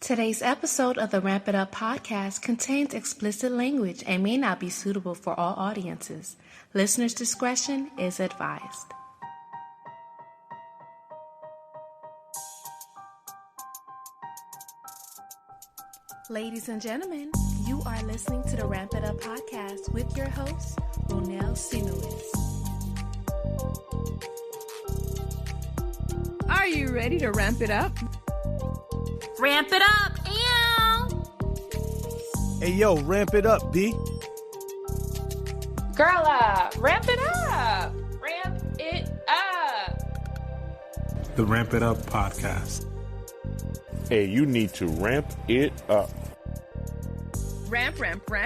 Today's episode of the Ramp It Up podcast contains explicit language and may not be suitable for all audiences. Listener's discretion is advised. Ladies and gentlemen, you are listening to the Ramp It Up podcast with your host, Ronell Sinuis. Are you ready to ramp it up? Ramp it up, ew! Hey, yo, ramp it up, B. Girl, ramp it up! Ramp it up! The Ramp It Up podcast. Hey, you need to ramp it up. Ramp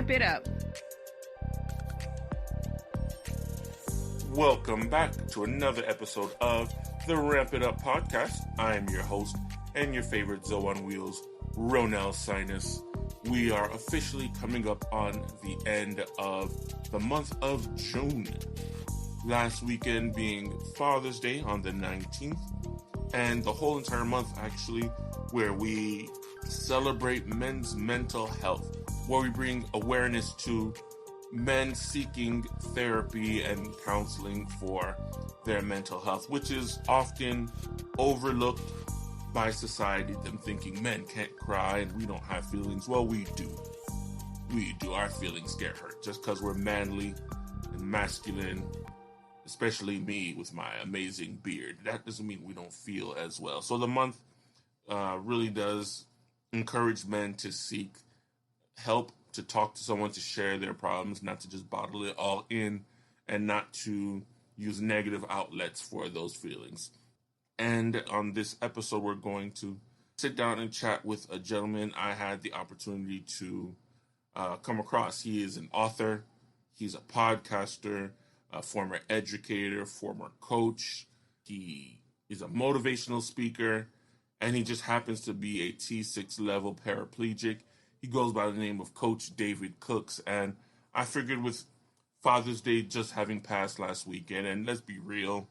it up. Welcome back to another episode of the Ramp It Up podcast. I am your host and your favorite Zoe on Wheels, Ronell Sinus. We are officially coming up on the end of the month of June. Last weekend being Father's Day on the 19th, and the whole entire month actually where we celebrate men's mental health, where we bring awareness to men seeking therapy and counseling for their mental health, which is often overlooked by society, them thinking men can't cry and we don't have feelings. Well, we do. We do. Our feelings get hurt just because we're manly and masculine, especially me with my amazing beard. That doesn't mean we don't feel as well. So the month really does encourage men to seek help, to talk to someone, to share their problems, not to just bottle it all in and not to use negative outlets for those feelings. And on this episode, we're going to sit down and chat with a gentleman I had the opportunity to come across. He is an author, he's a podcaster, a former educator, former coach. He is a motivational speaker, and he just happens to be a T6 level paraplegic. He goes by the name of Coach David Cooks, and I figured with Father's Day just having passed last weekend, and let's be real,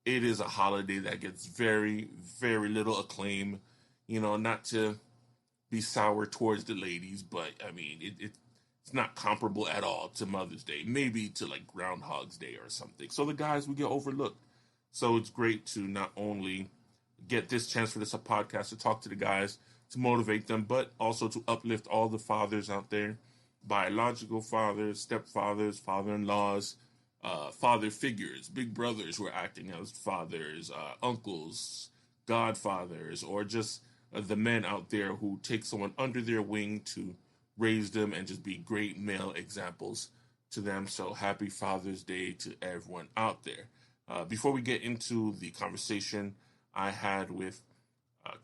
it is a holiday that gets very, very little acclaim. You know, not to be sour towards the ladies, but I mean, it's not comparable at all to Mother's Day. Maybe to like Groundhog's Day or something. So the guys, we get overlooked. So it's great to not only get this chance for this podcast to talk to the guys, to motivate them, but also to uplift all the fathers out there, biological fathers, stepfathers, father-in-laws, father figures, big brothers who are acting as fathers, uncles, godfathers, or just the men out there who take someone under their wing to raise them and just be great male examples to them. So happy Father's Day to everyone out there. Before we get into the conversation I had with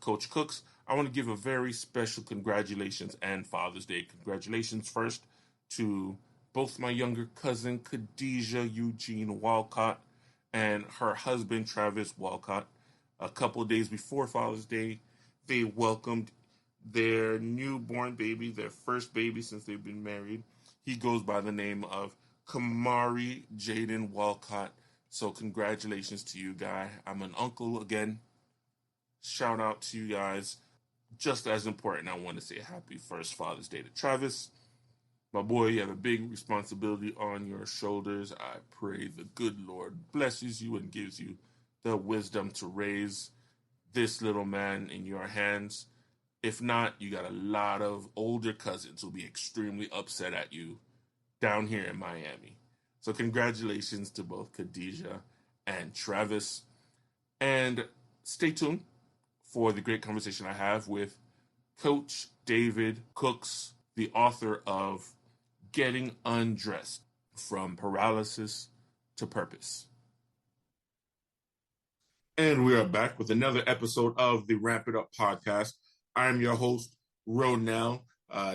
Coach Cooks, I want to give a very special congratulations and Father's Day congratulations first to both my younger cousin, Khadijah Eugene Walcott, and her husband, Travis Walcott. A couple of days before Father's Day, they welcomed their newborn baby, their first baby since they've been married. He goes by the name of Kamari Jaden Walcott. So congratulations to you, guy. I'm an uncle again. Shout out to you guys. Just as important, I want to say happy first Father's Day to Travis. My boy, you have a big responsibility on your shoulders. I pray the good Lord blesses you and gives you the wisdom to raise this little man in your hands. If not, you got a lot of older cousins who'll be extremely upset at you down here in Miami. So congratulations to both Khadijah and Travis. And stay tuned for the great conversation I have with Coach David Cooks, the author of Getting Undressed, From Paralysis to Purpose. And we are back with another episode of the Ramp It Up podcast. I'm your host, Ronell.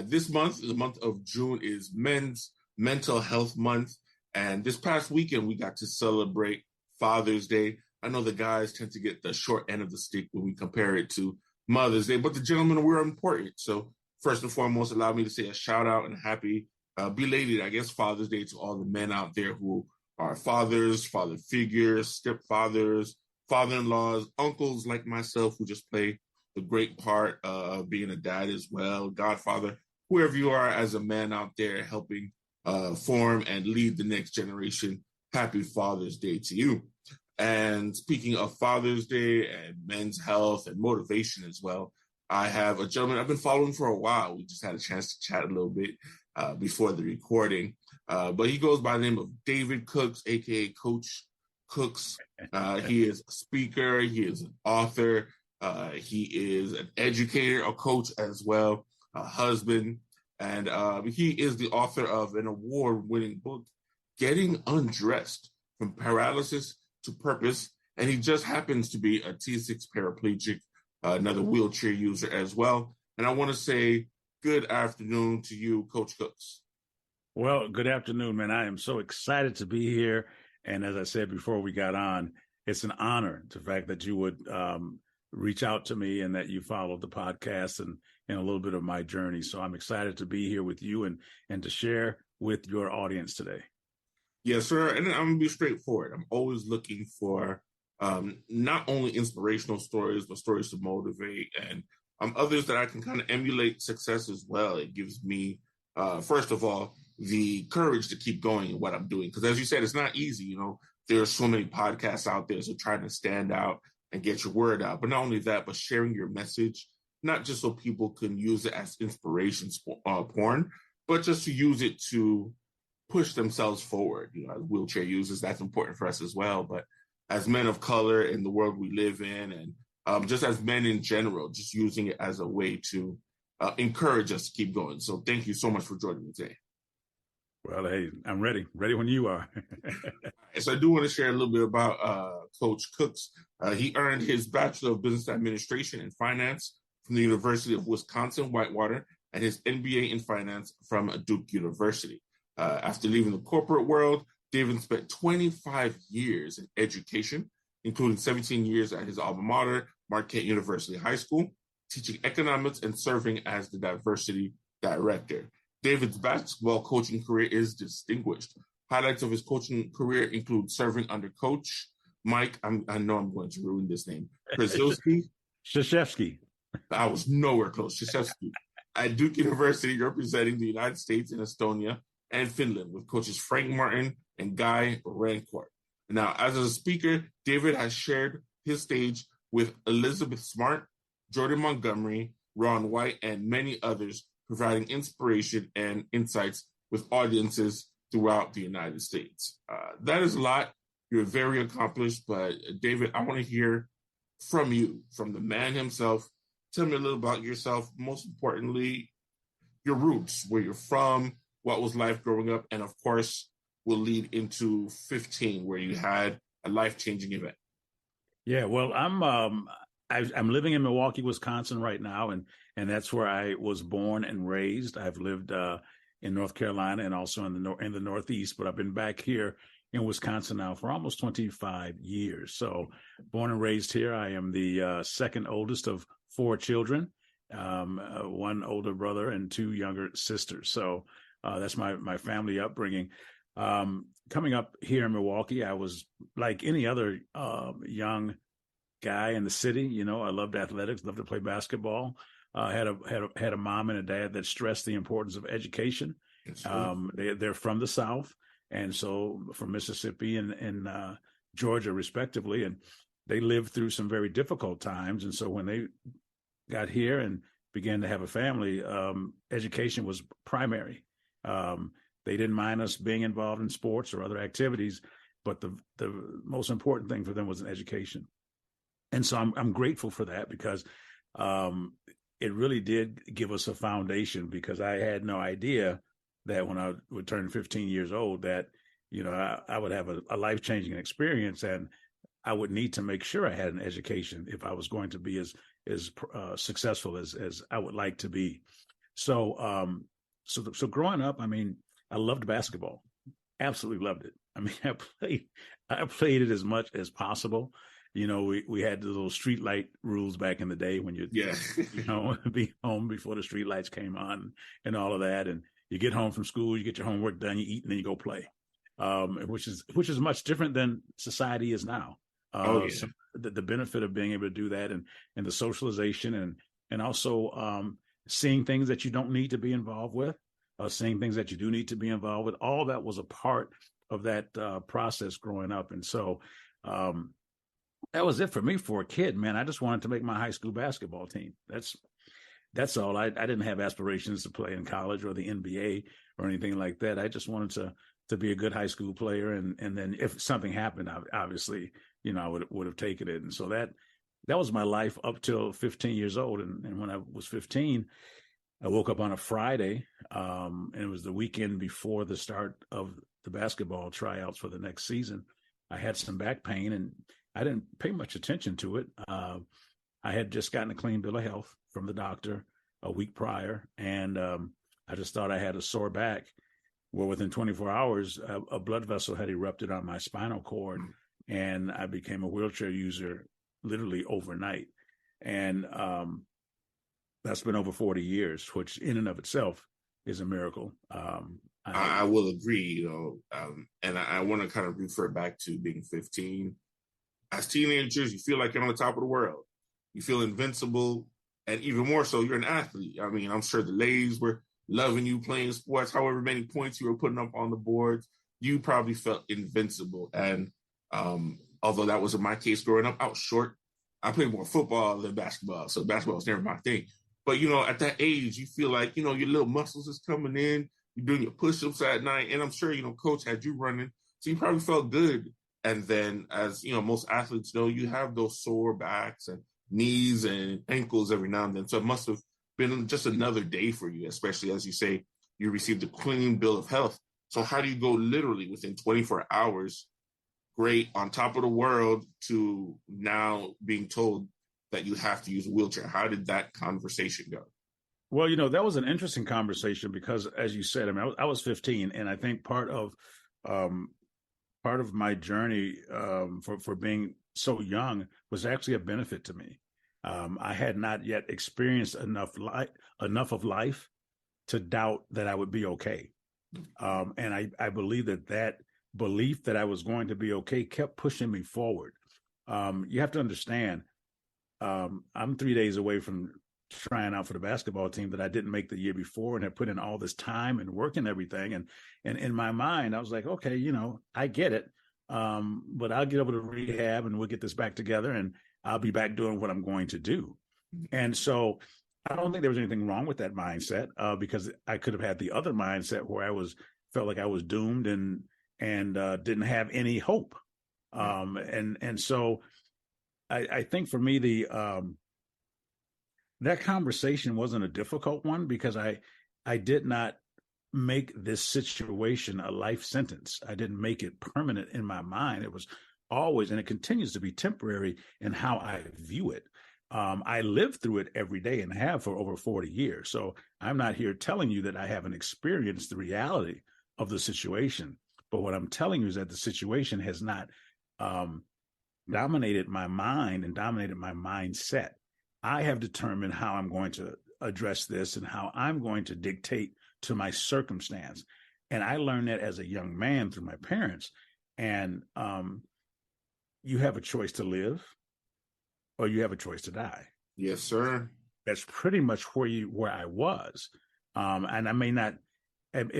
This month, the month of June, is Men's Mental Health Month. And this past weekend, we got to celebrate Father's Day. I know the guys tend to get the short end of the stick when we compare it to Mother's Day, but the gentlemen were important. So first and foremost, allow me to say a shout out and happy belated, I guess, Father's Day to all the men out there who are fathers, father figures, stepfathers, father-in-laws, uncles like myself who just play the great part of being a dad as well, godfather, whoever you are as a man out there helping form and lead the next generation. Happy Father's Day to you. And speaking of Father's Day and men's health and motivation as well, I have a gentleman I've been following for a while. We just had a chance to chat a little bit before the recording. But he goes by the name of David Cooks, a.k.a. Coach Cooks. He is a speaker. He is an author. He is an educator, a coach as well, a husband. And he is the author of an award-winning book, Getting Undressed, From Paralysis to Purpose. And he just happens to be a T6 paraplegic, another wheelchair user as well. And I want to say good afternoon to you, Coach Cooks. Well, good afternoon, man. I am so excited to be here. And as I said before we got on, it's an honor, the fact that you would reach out to me and that you followed the podcast and a little bit of my journey. So I'm excited to be here with you and to share with your audience today. Yes, sir. And I'm going to be straightforward. I'm always looking for not only inspirational stories, but stories to motivate and others that I can kind of emulate success as well. It gives me, first of all, the courage to keep going in what I'm doing. Because as you said, it's not easy. You know, there are so many podcasts out there. So trying to stand out and get your word out. But not only that, but sharing your message, not just so people can use it as inspiration porn, but just to use it to push themselves forward. You know, as wheelchair users, that's important for us as well. But as men of color in the world we live in, and just as men in general, just using it as a way to encourage us to keep going. So thank you so much for joining me today. Well, hey, I'm ready when you are. So I do want to share a little bit about Coach Cooks. He earned his Bachelor of Business Administration and Finance from the University of Wisconsin-Whitewater and his MBA in Finance from Duke University. After leaving the corporate world, David spent 25 years in education, including 17 years at his alma mater, Marquette University High School, teaching economics and serving as the diversity director. David's basketball coaching career is distinguished. Highlights of his coaching career include serving under Coach Mike, I know I'm going to ruin this name, Krzyzewski. I was nowhere close. Krzyzewski. At Duke University, representing the United States in Estonia and Finland with coaches Frank Martin and Guy Rancourt. Now, as a speaker, David has shared his stage with Elizabeth Smart, Jordan Montgomery, Ron White, and many others, providing inspiration and insights with audiences throughout the United States. That is a lot. You're very accomplished, but David, I want to hear from you, from the man himself. Tell me a little about yourself. Most importantly, your roots, where you're from, what was life growing up, and of course, will lead into 15, where you had a life-changing event. Yeah, well, I'm living in Milwaukee, Wisconsin right now, and that's where I was born and raised. I've lived in North Carolina and also in the Northeast, but I've been back here in Wisconsin now for almost 25 years. So born and raised here. I am the second oldest of 4 children, one older brother and 2 younger sisters. So that's my family upbringing. Coming up here in Milwaukee, I was like any other young guy in the city. You know, I loved athletics, loved to play basketball. Had a mom and a dad that stressed the importance of education. They're from the South, and so from Mississippi and Georgia, respectively, and they lived through some very difficult times. And so when they got here and began to have a family, education was primary. They didn't mind us being involved in sports or other activities, but the most important thing for them was an education. And so I'm grateful for that, because it really did give us a foundation, because I had no idea that when I would turn 15 years old that, you know, I would have a life-changing experience, and I would need to make sure I had an education if I was going to be as successful as I would like to be. So growing up, I mean, I loved basketball. Absolutely loved it. I mean, I played it as much as possible. You know, we had the little street light rules back in the day when you'd be home before the street lights came on and all of that. And you get home from school, you get your homework done, you eat, and then you go play, which is much different than society is now. Oh, yeah. So the benefit of being able to do that, and the socialization, and also seeing things that you don't need to be involved with, seeing things that you do need to be involved with. All that was a part of that process growing up. And so that was it for me for a kid, man. I just wanted to make my high school basketball team. That's all. I didn't have aspirations to play in college or the NBA or anything like that. I just wanted to be a good high school player. And then if something happened, obviously, I would have taken it. And so that was my life up till 15 years old. And when I was 15, I woke up on a Friday, and it was the weekend before the start of the basketball tryouts for the next season. I had some back pain, and I didn't pay much attention to it. I had just gotten a clean bill of health from the doctor a week prior, and I just thought I had a sore back. Well, within 24 hours, a blood vessel had erupted on my spinal cord, and I became a wheelchair user literally overnight. And that's been over 40 years, which in and of itself is a miracle. I will agree, and I want to kind of refer back to being 15. As teenagers, you feel like you're on the top of the world. You feel invincible, and even more so, you're an athlete. I mean, I'm sure the ladies were loving you playing sports, however many points you were putting up on the boards. You probably felt invincible. And although that wasn't my case growing up, I was short. I played more football than basketball, so basketball was never my thing. But, at that age, you feel like, your little muscles is coming in. You're doing your push-ups at night. And I'm sure, coach had you running. So you probably felt good. And then as, most athletes know, you have those sore backs and knees and ankles every now and then. So it must have been just another day for you, especially as you say, you received a clean bill of health. So how do you go literally within 24 hours, great, on top of the world, to now being told that you have to use a wheelchair? How did that conversation go? Well, that was an interesting conversation because, as you said, I mean, I was 15, and I think part of my journey for being so young was actually a benefit to me. I had not yet experienced enough of life to doubt that I would be okay, and I believe that belief that I was going to be okay kept pushing me forward. You have to understand, I'm 3 days away from trying out for the basketball team that I didn't make the year before, and had put in all this time and work and everything. And in my mind, I was like, okay, I get it. But I'll get over to rehab and we'll get this back together, and I'll be back doing what I'm going to do. And so I don't think there was anything wrong with that mindset, because I could have had the other mindset where felt like I was doomed and didn't have any hope. And so I think for me, that conversation wasn't a difficult one, because I did not make this situation a life sentence. I didn't make it permanent in my mind. It was always, and it continues to be, temporary in how I view it. I live through it every day and have for over 40 years. So I'm not here telling you that I haven't experienced the reality of the situation. But what I'm telling you is that the situation has not dominated my mind and dominated my mindset. I have determined how I'm going to address this and how I'm going to dictate to my circumstance. And I learned that as a young man through my parents. And you have a choice to live, or you have a choice to die. Yes, sir. That's pretty much where I was. And it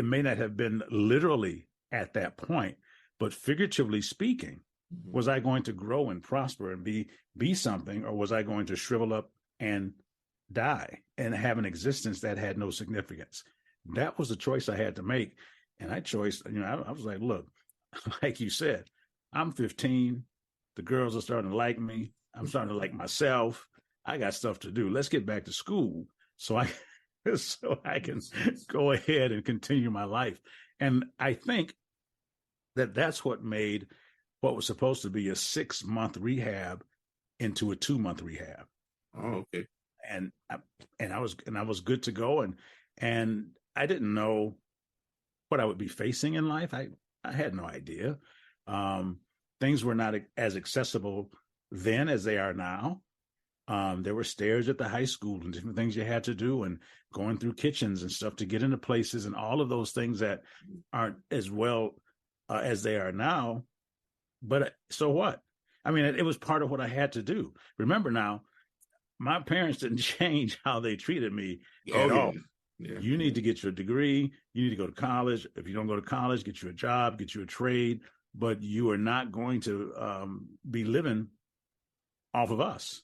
may not have been literally at that point, but figuratively speaking, was I going to grow and prosper and be something, or was I going to shrivel up and die and have an existence that had no significance? That was the choice I had to make. And I was like, look, like you said, I'm 15. The girls are starting to like me. I'm starting to like myself. I got stuff to do. Let's get back to school so I can go ahead and continue my life. And I think that's what made what was supposed to be a 6-month rehab into a 2-month rehab. Oh, okay. And I was good to go. And I didn't know what I would be facing in life. I had no idea. Things were not as accessible then as they are now. There were stairs at the high school and different things you had to do, and going through kitchens and stuff to get into places, and all of those things that aren't as well as they are now. But so what? I mean, it was part of what I had to do. Remember now, my parents didn't change how they treated me at all. Yeah. You need to get your degree. You need to go to college. If you don't go to college, get you a job, get you a trade. But you are not going to be living off of us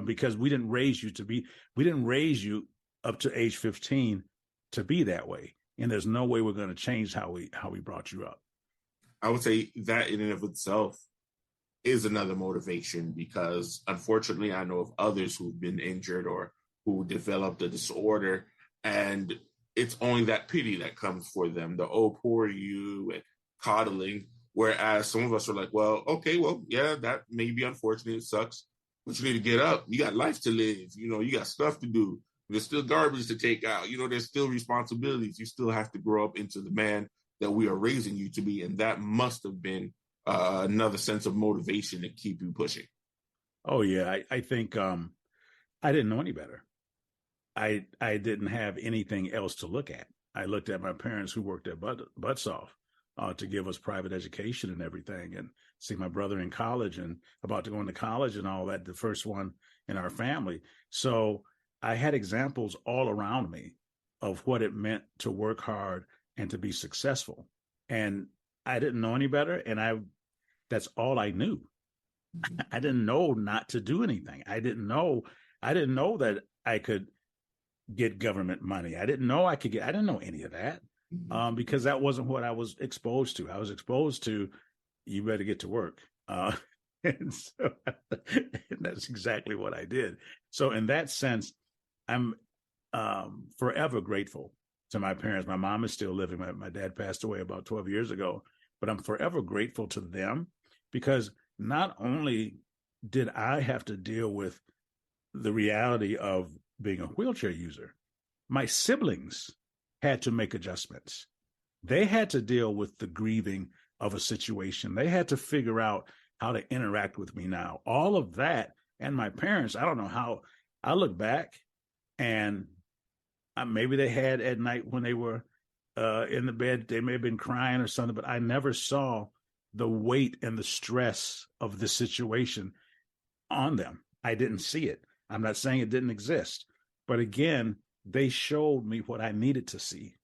because we didn't raise you up to age 15 to be that way. And there's no way we're going to change how we brought you up. I would say that in and of itself is another motivation, because unfortunately I know of others who've been injured or who developed a disorder, and it's only that pity that comes for them, the "oh, poor you" and coddling. Whereas some of us are like, well, okay, well, yeah, that may be unfortunate, it sucks, but you need to get up. You got life to live. You got stuff to do. There's still garbage to take out. There's still responsibilities. You still have to grow up into the man that we are raising you to be. And that must have been another sense of motivation to keep you pushing. Oh, yeah. I think I didn't know any better. I didn't have anything else to look at. I looked at my parents who worked their butts off to give us private education and everything, and see my brother in college and about to go into college and all that, the first one in our family. So I had examples all around me of what it meant to work hard and to be successful. And I didn't know any better. And that's all I knew. I didn't know not to do anything. I didn't know that I could get government money. I didn't know I didn't know any of that because that wasn't what I was exposed to. I was exposed to, you better get to work. And so and that's exactly what I did. So in that sense, I'm forever grateful to my parents. My mom is still living. My dad passed away about 12 years ago, but I'm forever grateful to them, because not only did I have to deal with the reality of being a wheelchair user, my siblings had to make adjustments. They had to deal with the grieving of a situation. They had to figure out how to interact with me now. All of that. And my parents, I don't know how, I look back and maybe they had at night when they were in the bed, they may have been crying or something, but I never saw the weight and the stress of the situation on them. I didn't see it. I'm not saying it didn't exist, but again, they showed me what I needed to see.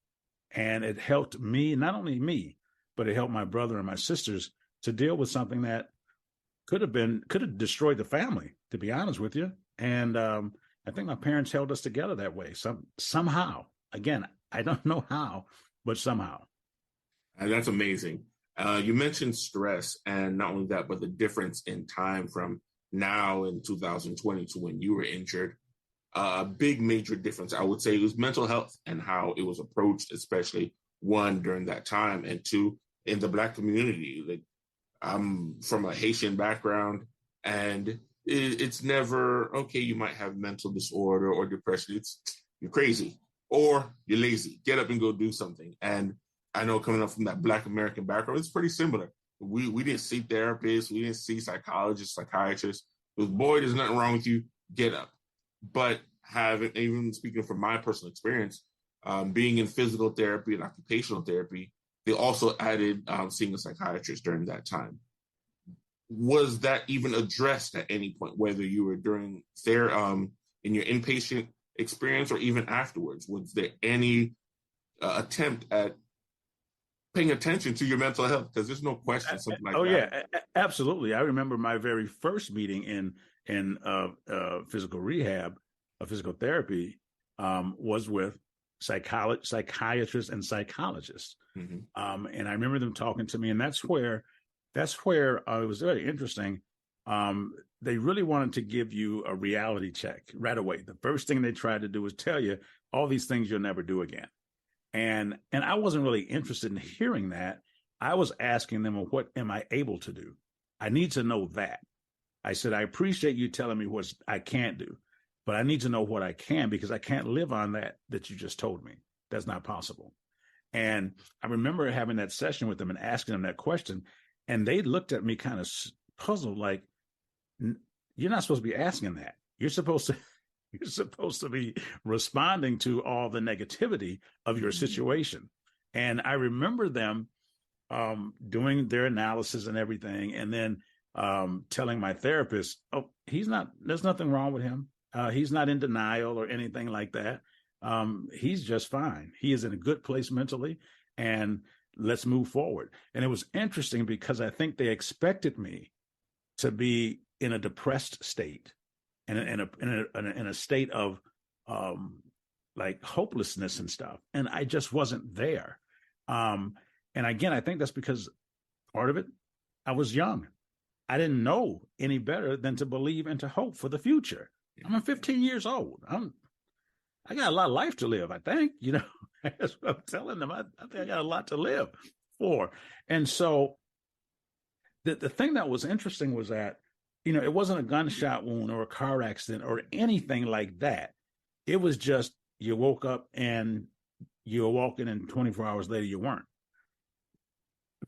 And it helped me, not only me, but it helped my brother and my sisters to deal with something that could have destroyed the family, to be honest with you. And I think my parents held us together that way. Somehow, again, I don't know how, but somehow. And that's amazing. You mentioned stress, and not only that, but the difference in time from now in 2020 to when you were injured. A big major difference, I would say, was mental health and how it was approached, especially one during that time, and two, in the Black community. Like, I'm from a Haitian background, and it's never, okay, you might have mental disorder or depression. It's, you're crazy or you're lazy. Get up and go do something. And I know coming up from that Black American background, it's pretty similar. We didn't see therapists. We didn't see psychologists, psychiatrists. It was, boy, there's nothing wrong with you. Get up. But even speaking from my personal experience, being in physical therapy and occupational therapy, they also added seeing a psychiatrist during that time. Was that even addressed at any point, whether you were during in your inpatient experience or even afterwards? Was there any attempt at paying attention to your mental health? Because there's no question something like that. Oh, yeah, absolutely. I remember my very first meeting in physical rehab, physical therapy, was with psychiatrists and psychologists. Mm-hmm. And I remember them talking to me, and that's where it was very interesting. They really wanted to give you a reality check right away. The first thing they tried to do was tell you all these things you'll never do again. And I wasn't really interested in hearing that. I was asking them, well, what am I able to do? I need to know that. I said, I appreciate you telling me what I can't do, but I need to know what I can, because I can't live on that you just told me. That's not possible. And I remember having that session with them and asking them that question, and they looked at me kind of puzzled, like, you're not supposed to be asking that. You're supposed to be responding to all the negativity of your situation. And I remember them doing their analysis and everything, and then telling my therapist, oh, there's nothing wrong with him. He's not in denial or anything like that. He's just fine. He is in a good place mentally, and let's move forward. And it was interesting because I think they expected me to be in a depressed state and in a state of like hopelessness and stuff. And I just wasn't there. And again, I think that's because part of it, I was young. I didn't know any better than to believe and to hope for the future. I'm 15 years old. I got a lot of life to live, I think. That's what I'm telling them. I think I got a lot to live for. And so the thing that was interesting was that, it wasn't a gunshot wound or a car accident or anything like that. It was just you woke up and you were walking, and 24 hours later you weren't.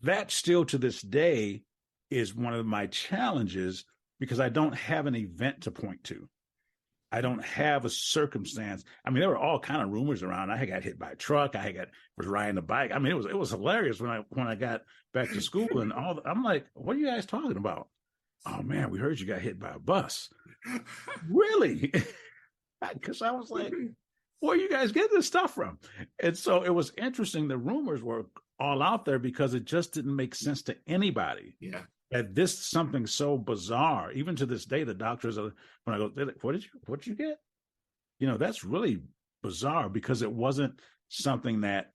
That still to this day is one of my challenges because I don't have an event to point to. I don't have a circumstance. I mean, there were all kind of rumors around. I got hit by a truck. Was riding a bike. I mean, it was hilarious when I got back to school and I'm like, what are you guys talking about? Oh man, we heard you got hit by a bus. Really? Because I was like, where you guys get this stuff from? And so it was interesting. The rumors were all out there because it just didn't make sense to anybody. Yeah. That this something so bizarre, even to this day, the doctors are, when I go, they're like, what did you get? That's really bizarre because it wasn't something that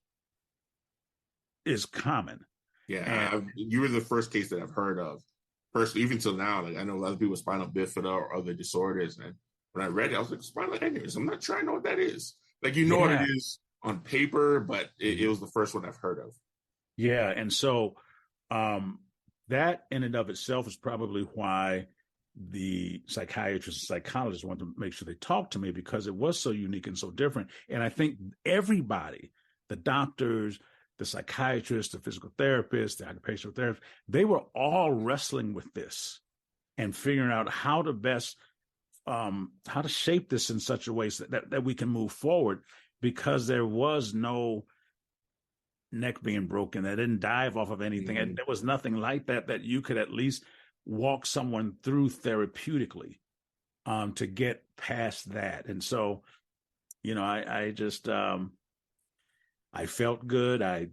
is common. Yeah. You were the first case that I've heard of personally, even till now. Like I know a lot of people with spinal bifida or other disorders. And when I read it, I was like, spinal aneurysm. I'm not sure I know what that is. Like, what it is on paper, but it was the first one I've heard of. Yeah. And so, that in and of itself is probably why the psychiatrists and psychologists wanted to make sure they talked to me, because it was so unique and so different. And I think everybody, the doctors, the psychiatrists, the physical therapists, the occupational therapists, they were all wrestling with this and figuring out how to best, how to shape this in such a way so that we can move forward, because there was no neck being broken. That didn't dive off of anything. Mm-hmm. And there was nothing like that you could at least walk someone through therapeutically to get past that. And so, I just, I felt good. I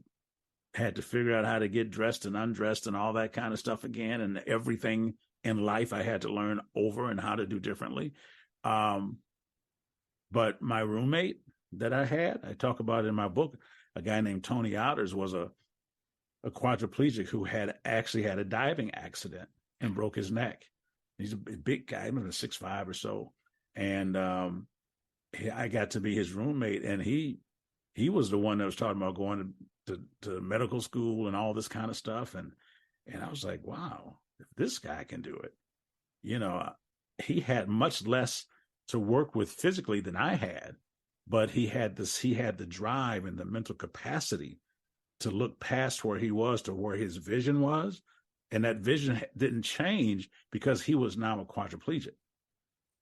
had to figure out how to get dressed and undressed and all that kind of stuff again. And everything in life I had to learn over and how to do differently. But my roommate that I talk about in my book, a guy named Tony Outers, was a quadriplegic who had actually had a diving accident and broke his neck. He's a big guy, maybe 6'5" or so. And I got to be his roommate, and he was the one that was talking about going to medical school and all this kind of stuff. And I was like, wow, if this guy can do it, he had much less to work with physically than I had. But he had the drive and the mental capacity to look past where he was to where his vision was. And that vision didn't change because he was now a quadriplegic.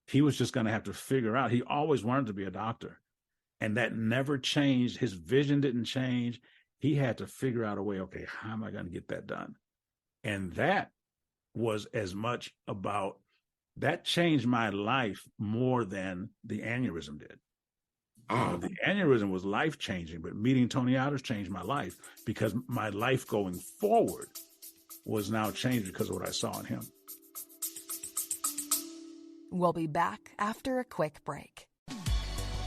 He was just going to have to figure out, he always wanted to be a doctor, and that never changed. His vision didn't change. He had to figure out a way, okay, how am I going to get that done? And that was as much about, that changed my life more than the aneurysm did. The aneurysm was life-changing, but meeting Tony Outers changed my life, because my life going forward was now changed because of what I saw in him. We'll be back after a quick break.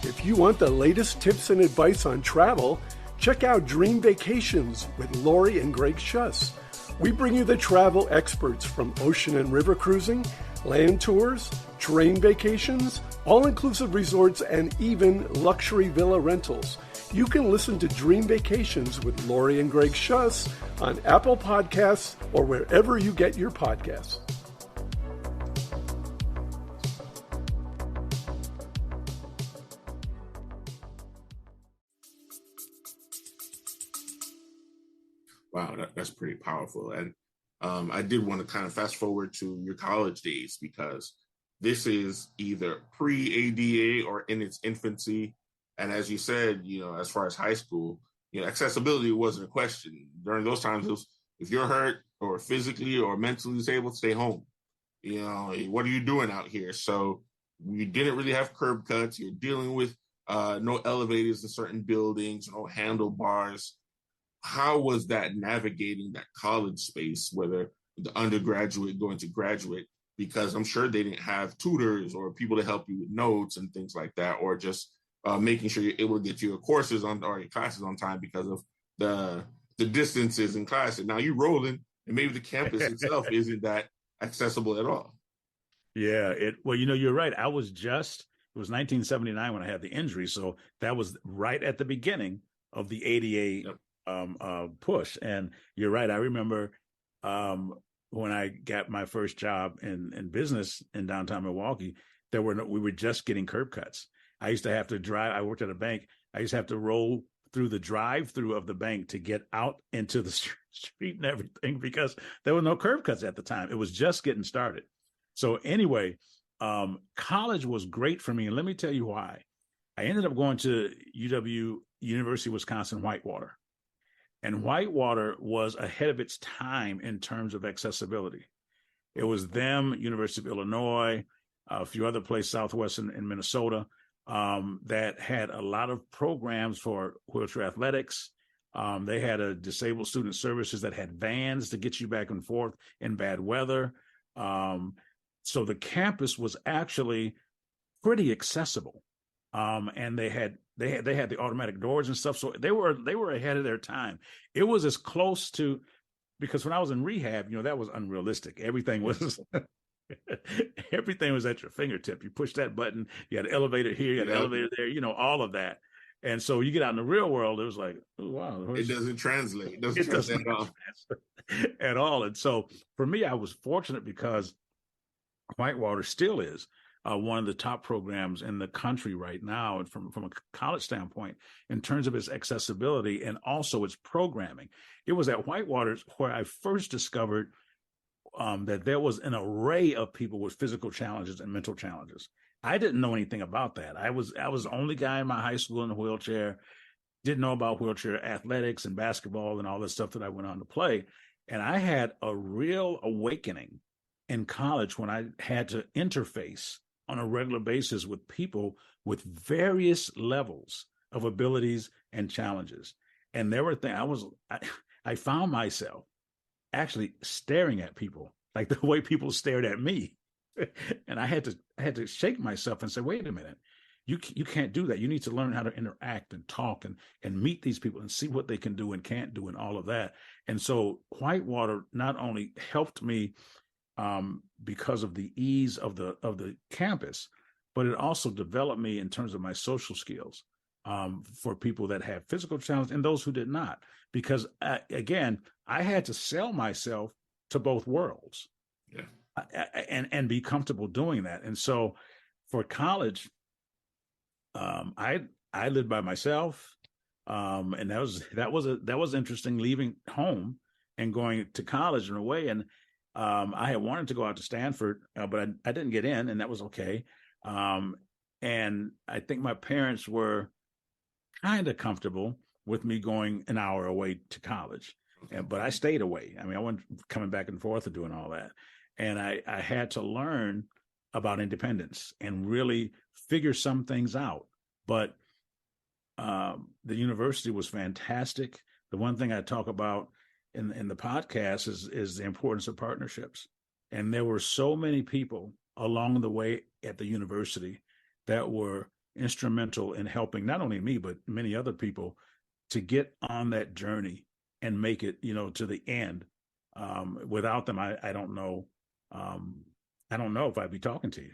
If you want the latest tips and advice on travel, check out Dream Vacations with Lori and Greg Schuss. We bring you the travel experts from ocean and river cruising, land tours, train vacations, all-inclusive resorts, and even luxury villa rentals. You can listen to Dream Vacations with Lori and Greg Schuss on Apple Podcasts or wherever you get your podcasts. Wow, that's pretty powerful. And I did want to kind of fast forward to your college days, because this is either pre-ADA or in its infancy. And as you said, as far as high school, accessibility wasn't a question. During those times, it was, if you're hurt, or physically or mentally disabled, stay home. You know, what are you doing out here? So we didn't really have curb cuts. You're dealing with no elevators in certain buildings, no handlebars. How was that navigating that college space, whether the undergraduate going to graduate? Because I'm sure they didn't have tutors or people to help you with notes and things like that, or just making sure you're able to get your courses on or your classes on time because of the distances in class. And now you're rolling, and maybe the campus itself isn't that accessible at all. Yeah, well, you're right. It was 1979 when I had the injury. So that was right at the beginning of the ADA push. And you're right. I remember when I got my first job in business in downtown Milwaukee, we were just getting curb cuts. I used to have to drive. I worked at a bank. I used to have to roll through the drive-through of the bank to get out into the street and everything because there were no curb cuts at the time. It was just getting started. So anyway, college was great for me. And let me tell you why. I ended up going to University of Wisconsin Whitewater. And Whitewater was ahead of its time in terms of accessibility. It was them, University of Illinois, a few other places, Southwest in Minnesota, that had a lot of programs for wheelchair athletics. They had a disabled student services that had vans to get you back and forth in bad weather. So the campus was actually pretty accessible. And they had the automatic doors and stuff. So they were ahead of their time. It was as close to, because when I was in rehab, that was unrealistic. Everything was everything was at your fingertip. You push that button, you had an elevator here, you had an elevator there, all of that. And so you get out in the real world, it was like, oh, wow. It doesn't translate. It doesn't translate at all. And so for me, I was fortunate because Whitewater still is one of the top programs in the country right now, and from a college standpoint, in terms of its accessibility and also its programming. It was at Whitewater where I first discovered that there was an array of people with physical challenges and mental challenges. I didn't know anything about that. I was the only guy in my high school in a wheelchair, didn't know about wheelchair athletics and basketball and all the stuff that I went on to play. And I had a real awakening in college when I had to interface on a regular basis with people with various levels of abilities and challenges. And there were things I found myself actually staring at people like the way people stared at me. And I had to shake myself and say, wait a minute, you can't do that. You need to learn how to interact and talk and meet these people and see what they can do and can't do and all of that. And so Whitewater not only helped me because of the ease of the campus, but it also developed me in terms of my social skills for people that have physical challenges and those who did not. Because again, I had to sell myself to both worlds, and be comfortable doing that. And so, for college, I lived by myself, and that was interesting, leaving home and going to college in a way. And I had wanted to go out to Stanford, but I didn't get in, and that was okay. And I think my parents were kind of comfortable with me going an hour away to college, but I stayed away. I mean, I wasn't coming back and forth and doing all that. And I had to learn about independence and really figure some things out. But the university was fantastic. The one thing I talk about in the podcast is the importance of partnerships. And there were so many people along the way at the university that were instrumental in helping not only me, but many other people to get on that journey and make it, to the end. Without them, I don't know. I don't know if I'd be talking to you,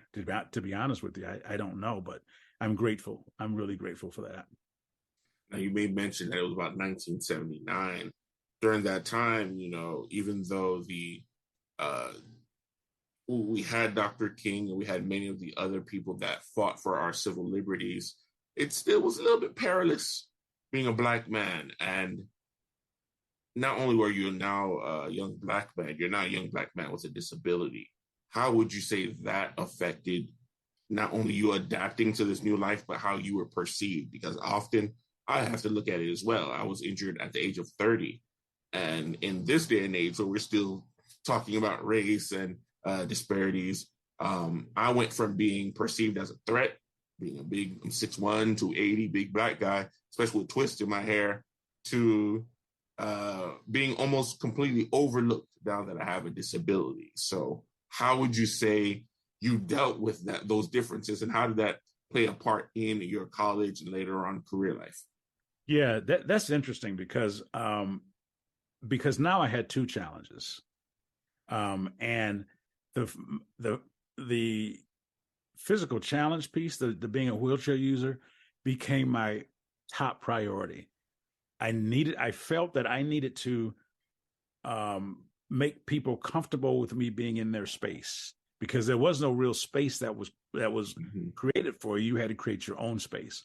to be honest with you. I don't know, but I'm grateful. I'm really grateful for that. Now, you made mention that it was about 1979. During that time, even though we had Dr. King and we had many of the other people that fought for our civil liberties, it still was a little bit perilous being a Black man. And not only were you now a young Black man, you're now a young Black man with a disability. How would you say that affected not only you adapting to this new life, but how you were perceived? Because often I have to look at it as well. I was injured at the age of 30. And in this day and age, where we're still talking about race and disparities, I went from being perceived as a threat, being a big, I'm 6'1", 280, big black guy, especially with twists in my hair, to being almost completely overlooked now that I have a disability. So how would you say you dealt with those differences, and how did that play a part in your college and later on career life? Yeah, that's interesting because now I had two challenges, and the physical challenge piece, the being a wheelchair user, became my top priority. I felt that I needed to make people comfortable with me being in their space, because there was no real space that was Mm-hmm. created for you. You had to create your own space.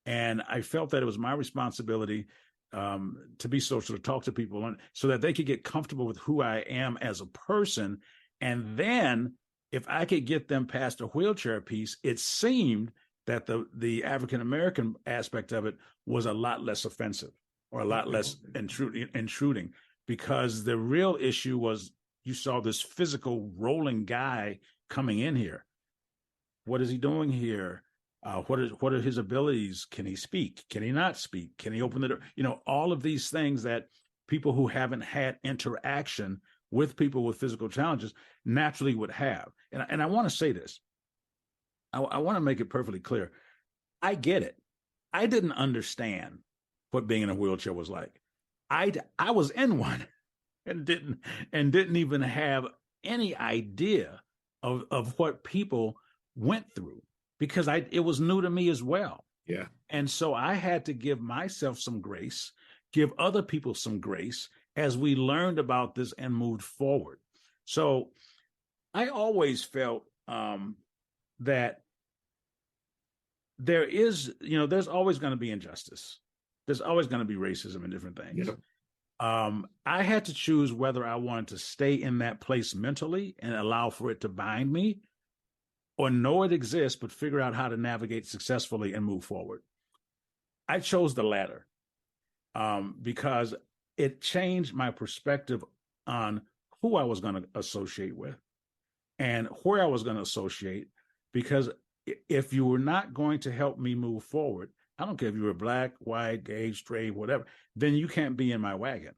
And I felt that it was my responsibility to be social, to talk to people, so that they could get comfortable with who I am as a person. And then if I could get them past the wheelchair piece, it seemed that the African-American aspect of it was a lot less offensive, or a lot less intruding, because the real issue was you saw this physical rolling guy coming in here. What is he doing here? What are his abilities? Can he speak? Can he not speak? Can he open the door? All of these things that people who haven't had interaction with people with physical challenges naturally would have. And I want to say this. I want to make it perfectly clear. I get it. I didn't understand what being in a wheelchair was like. I was in one and didn't even have any idea of what people went through, because it was new to me as well. Yeah. And so I had to give myself some grace, give other people some grace as we learned about this and moved forward. So I always felt that there's always going to be injustice. There's always going to be racism and different things. Yep. I had to choose whether I wanted to stay in that place mentally and allow for it to bind me, or know it exists, but figure out how to navigate successfully and move forward. I chose the latter because it changed my perspective on who I was going to associate with and where I was going to associate. Because if you were not going to help me move forward, I don't care if you were black, white, gay, straight, whatever, then you can't be in my wagon.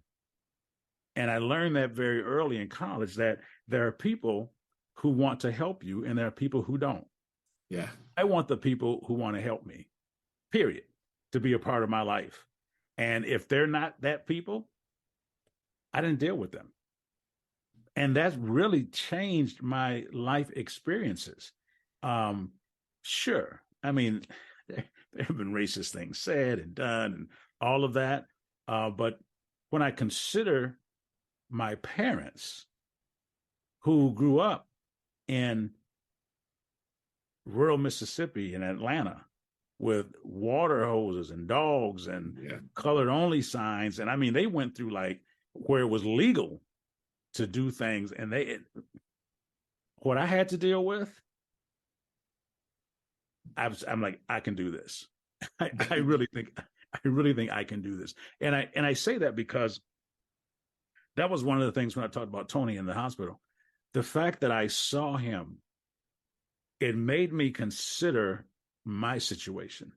And I learned that very early in college, that there are people who want to help you and there are people who don't. Yeah. I want the people who want to help me, period, to be a part of my life. And if they're not that people, I didn't deal with them. And that's really changed my life experiences. Sure. I mean, there have been racist things said and done and all of that. But when I consider my parents, who grew up in rural Mississippi and Atlanta with water hoses and dogs and colored only signs. And I mean, they went through like where it was legal to do things. And what I had to deal with, I'm like, I can do this. I really think I can do this. And I say that because that was one of the things when I talked about Tony in the hospital. The fact that I saw him, it made me consider my situation.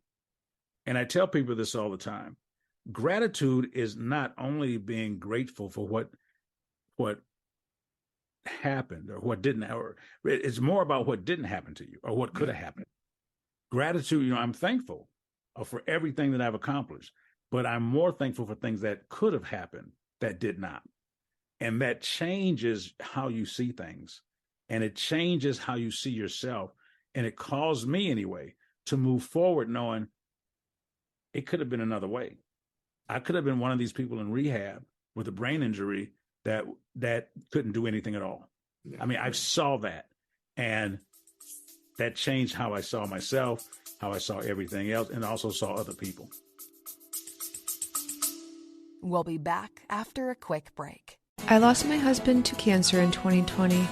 And I tell people this all the time. Gratitude is not only being grateful for what happened or what didn't, or it's more about what didn't happen to you or what could have happened. Gratitude, I'm thankful for everything that I've accomplished, but I'm more thankful for things that could have happened that did not. And that changes how you see things, and it changes how you see yourself. And it caused me anyway to move forward, knowing it could have been another way. I could have been one of these people in rehab with a brain injury that couldn't do anything at all. I mean, I saw that, and that changed how I saw myself, how I saw everything else, and also saw other people. We'll be back after a quick break. I lost my husband to cancer in 2020.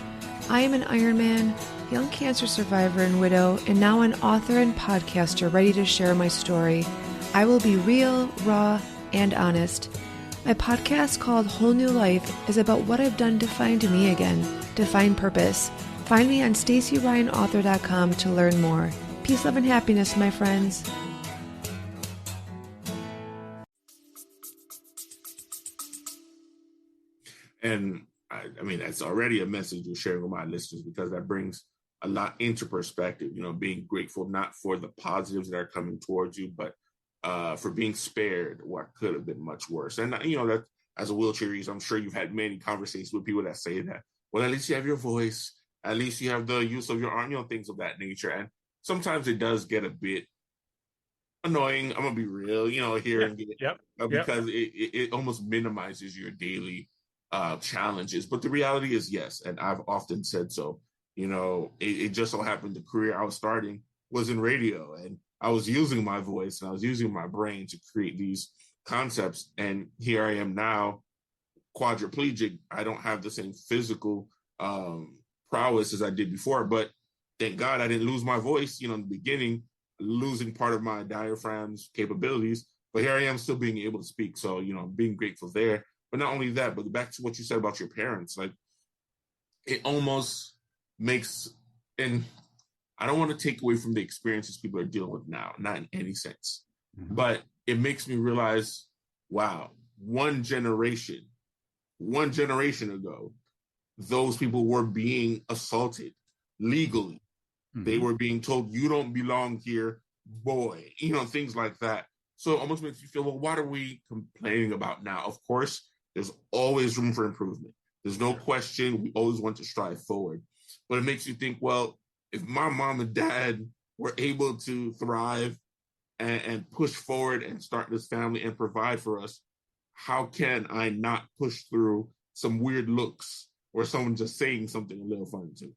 I am an Ironman, young cancer survivor and widow, and now an author and podcaster ready to share my story. I will be real, raw, and honest. My podcast called Whole New Life is about what I've done to find me again, to find purpose. Find me on StaceyRyanAuthor.com to learn more. Peace, love, and happiness, my friends. And I mean, that's already a message you're sharing with my listeners, because that brings a lot into perspective, being grateful not for the positives that are coming towards you, but for being spared what could have been much worse. And, that as a wheelchair user, I'm sure you've had many conversations with people that say that, well, at least you have your voice, at least you have the use of your arm, things of that nature. And sometimes it does get a bit annoying. I'm going to be real, hearing it, because it almost minimizes your daily challenges. But the reality is, yes, and I've often said so, it just so happened the career I was starting was in radio, and I was using my voice and I was using my brain to create these concepts. And here I am now, quadriplegic. I don't have the same physical prowess as I did before, but thank God I didn't lose my voice, in the beginning, losing part of my diaphragm's capabilities, but here I am still being able to speak. So, being grateful there. But not only that, but back to what you said about your parents, like, it almost makes, and I don't want to take away from the experiences people are dealing with now, not in any sense, but it makes me realize, wow, one generation ago, those people were being assaulted legally. They were being told, you don't belong here, boy, things like that. So it almost makes you feel, well, what are we complaining about now? Of course, there's always room for improvement. There's no question. We always want to strive forward. But it makes you think, well, if my mom and dad were able to thrive and push forward and start this family and provide for us, how can I not push through some weird looks or someone just saying something a little funny to me?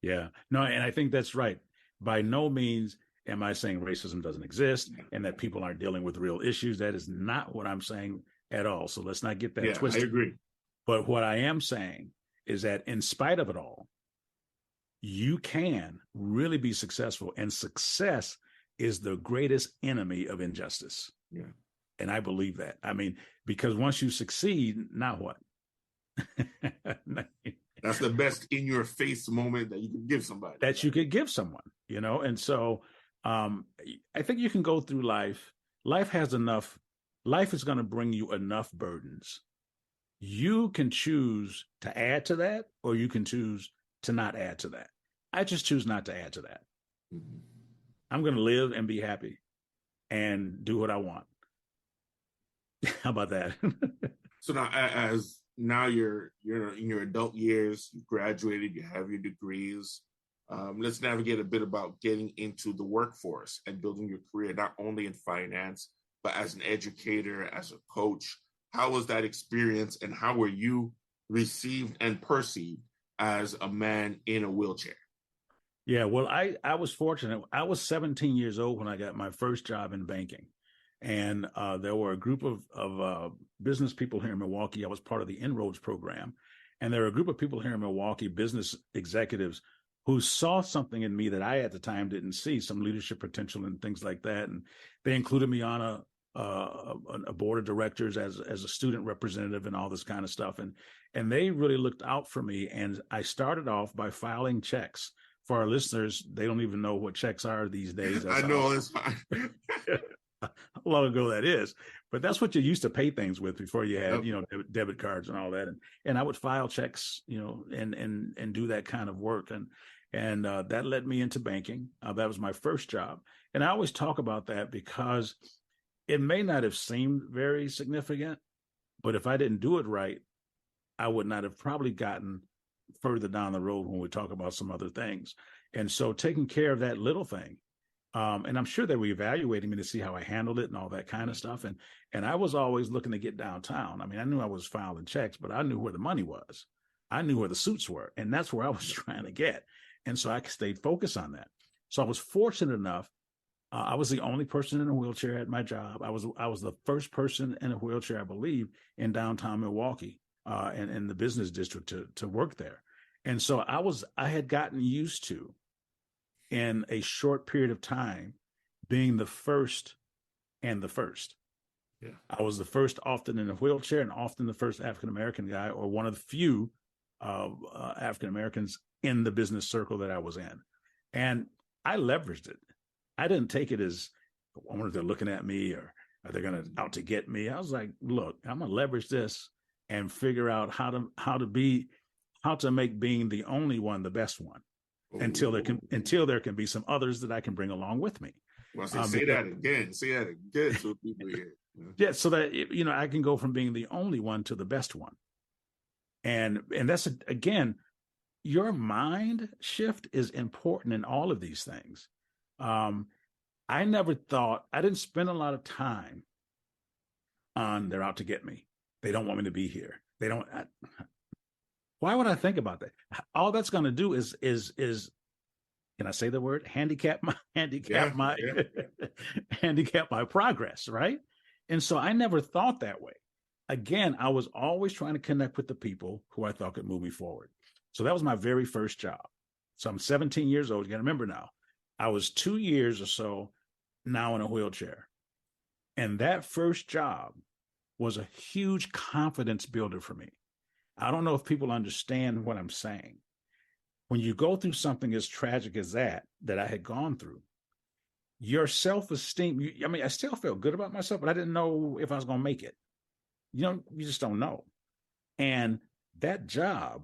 Yeah, no, and I think that's right. By no means am I saying racism doesn't exist and that people aren't dealing with real issues. That is not what I'm saying at all. So let's not get that twisted. I agree. But what I am saying is that in spite of it all, you can really be successful, and success is the greatest enemy of injustice. Yeah. And I believe that. I mean, because once you succeed, now what? That's the best in your face moment that you could give somebody. That you could give someone, And so I think you can go through life. Life is going to bring you enough burdens. You can choose to add to that, or you can choose to not add to that. I just choose not to add to that. I'm going to live and be happy and do what I want. How about that? So now you're in your adult years, you graduated, you have your degrees. Let's navigate a bit about getting into the workforce and building your career, not only in finance, but as an educator, as a coach. How was that experience, and how were you received and perceived as a man in a wheelchair? Yeah, well, I was fortunate. I was 17 years old when I got my first job in banking. And there were a group of business people here in Milwaukee. I was part of the Inroads program. And there were a group of people here in Milwaukee, business executives, who saw something in me that I at the time didn't see, some leadership potential and things like that. And they included me on a board of directors as a student representative and all this kind of stuff. And they really looked out for me. And I started off by filing checks. For our listeners, they don't even know what checks are these days. I know, it's fine. How long ago that is, but that's what you used to pay things with before you had, debit cards and all that. And I would file checks, and do that kind of work. And that led me into banking. That was my first job. And I always talk about that because it may not have seemed very significant, but if I didn't do it right, I would not have probably gotten further down the road when we talk about some other things. And so taking care of that little thing, and I'm sure they were evaluating me to see how I handled it and all that kind of stuff. And I was always looking to get downtown. I mean, I knew I was filing checks, but I knew where the money was. I knew where the suits were, and that's where I was trying to get. And so I stayed focused on that. So I was fortunate enough. I was the only person in a wheelchair at my job. I was the first person in a wheelchair, I believe, in downtown Milwaukee, and in the business district to work there. And so I had gotten used to, in a short period of time, being the first and the first. Yeah. I was the first often in a wheelchair and often the first African-American guy, or one of the few African-Americans in the business circle that I was in. And I leveraged it. I didn't take it as, I wonder if they're looking at me or are they going to out to get me? I was like, look, I'm going to leverage this and figure out how to make being the only one the best one. Ooh. Until there can be some others that I can bring along with me. Well, say that again so people hear. Yeah, so that I can go from being the only one to the best one. And that's, again, your mind shift is important in all of these things. I never thought, I didn't spend a lot of time on they're out to get me. They don't want me to be here. They don't. Why would I think about that? All that's going to do is can I say the word? Handicap my progress, right? And so I never thought that way. Again, I was always trying to connect with the people who I thought could move me forward. So that was my very first job. So I'm 17 years old. You got to remember now, I was 2 years or so now in a wheelchair. And that first job was a huge confidence builder for me. I don't know if people understand what I'm saying. When you go through something as tragic as that I had gone through, your self-esteem, I still felt good about myself, but I didn't know if I was going to make it. You just don't know. And that job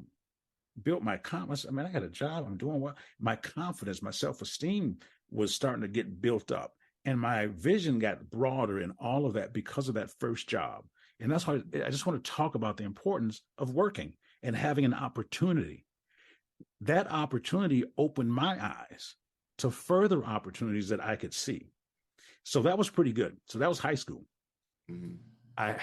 built my confidence. I got a job, I'm doing well. My confidence, my self-esteem was starting to get built up. And my vision got broader and all of that because of that first job. And that's why I just want to talk about the importance of working and having an opportunity. That opportunity opened my eyes to further opportunities that I could see. So that was pretty good. So that was high school. Mm-hmm. I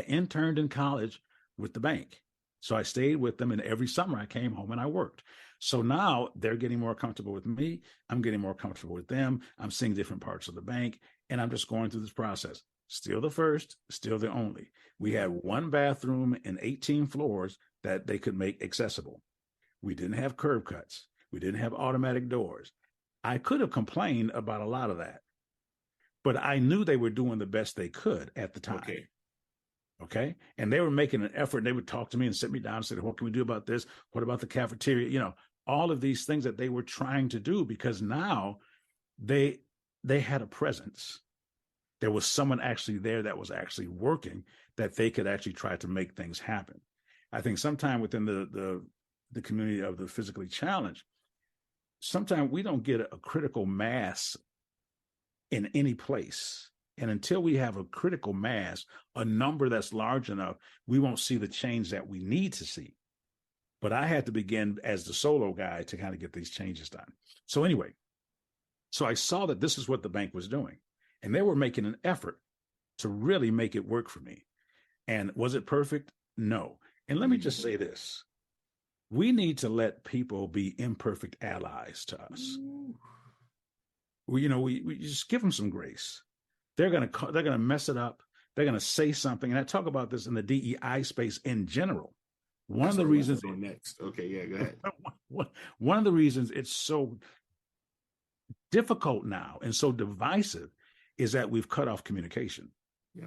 interned in college with the bank. So I stayed with them, and every summer I came home and I worked. So now they're getting more comfortable with me. I'm getting more comfortable with them. I'm seeing different parts of the bank, and I'm just going through this process. Still the first, still the only. We had one bathroom and 18 floors that they could make accessible. We didn't have curb cuts. We didn't have automatic doors. I could have complained about a lot of that, but I knew they were doing the best they could at the time. Okay. And they were making an effort, and they would talk to me and sit me down and say, what can we do about this? What about the cafeteria? All of these things that they were trying to do, because now they had a presence. There was someone actually there that was actually working, that they could actually try to make things happen. I think sometime within the community of the physically challenged, sometimes we don't get a critical mass in any place. And until we have a critical mass, a number that's large enough, we won't see the change that we need to see. But I had to begin as the solo guy to kind of get these changes done. So anyway, so I saw that this is what the bank was doing. And they were making an effort to really make it work for me. And was it perfect? No. And let me just say this. We need to let people be imperfect allies to us. We just give them some grace. They're gonna mess it up. They're gonna say something. And I talk about this in the DEI space in general. One of the reasons next. Okay, yeah, go ahead. One of the reasons it's so difficult now and so divisive is that we've cut off communication. Yeah.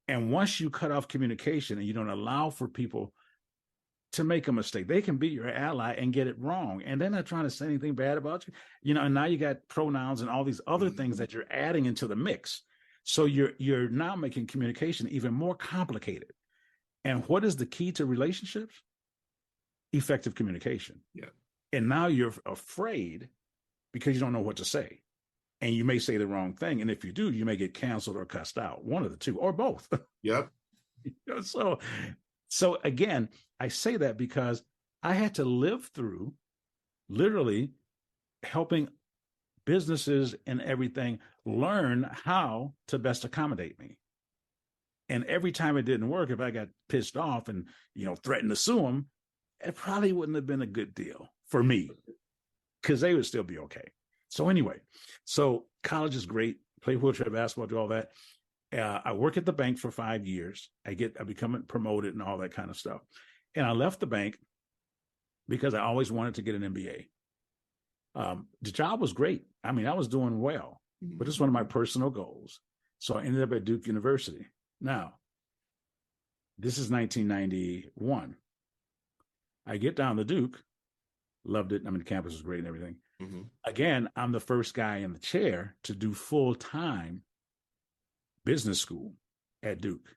And once you cut off communication and you don't allow for people to make a mistake, they can be your ally and get it wrong. And they're not trying to say anything bad about you. And now you got pronouns and all these other things that you're adding into the mix. So you're now making communication even more complicated. And what is the key to relationships? Effective communication. Yeah. And now you're afraid because you don't know what to say. And you may say the wrong thing. And if you do, you may get canceled or cussed out, one of the two, or both. Yep. So again, I say that because I had to live through literally helping businesses and everything learn how to best accommodate me. And every time it didn't work, if I got pissed off and, threatened to sue them, it probably wouldn't have been a good deal for me because they would still be okay. So anyway, college is great. Play wheelchair basketball, do all that. I work at the bank for 5 years. I become promoted and all that kind of stuff. And I left the bank because I always wanted to get an MBA. The job was great. I was doing well, but it's one of my personal goals. So I ended up at Duke University. Now, this is 1991. I get down to Duke, loved it. I mean, the campus was great and everything. Mm-hmm. Again, I'm the first guy in the chair to do full-time business school at Duke.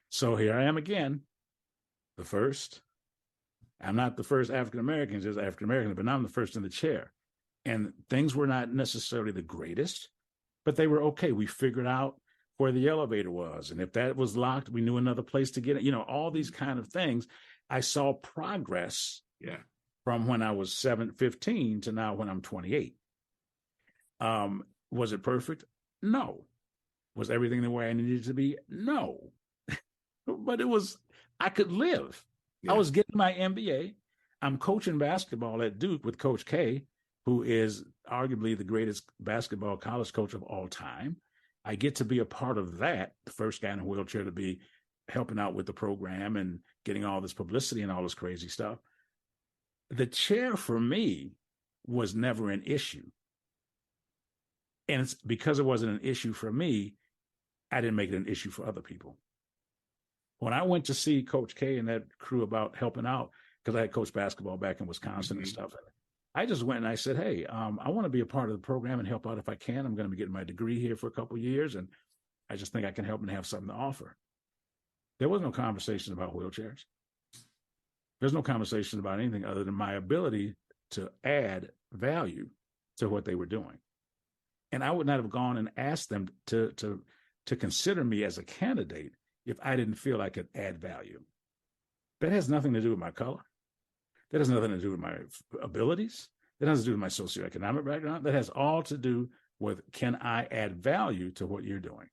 So here I am again, the first. I'm not the first African-American, just African-American, but now I'm the first in the chair. And things were not necessarily the greatest, but they were okay. We figured out where the elevator was. And if that was locked, we knew another place to get it. You know, all these kind of things. I saw progress from when I was 15 to now when I'm 28. Was it perfect? No. Was everything the way I needed it to be? No. But I could live. I was getting my MBA. I'm coaching basketball at Duke with Coach K, who is arguably the greatest basketball college coach of all time. I get to be a part of that, the first guy in a wheelchair to be helping out with the program and getting all this publicity and all this crazy stuff. The chair for me was never an issue. And it's because it wasn't an issue for me, I didn't make it an issue for other people. When I went to see Coach K and that crew about helping out, because I had coached basketball back in Wisconsin and stuff, I just went and I said, hey, I want to be a part of the program and help out if I can. I'm going to be getting my degree here for a couple of years, and I just think I can help and have something to offer. There was no conversation about wheelchairs. There's no conversation about anything other than my ability to add value to what they were doing. And I would not have gone and asked them to consider me as a candidate if I didn't feel I could add value. That has nothing to do with my color. That has nothing to do with my abilities. That has to do with my socioeconomic background. That has all to do with, can I add value to what you're doing?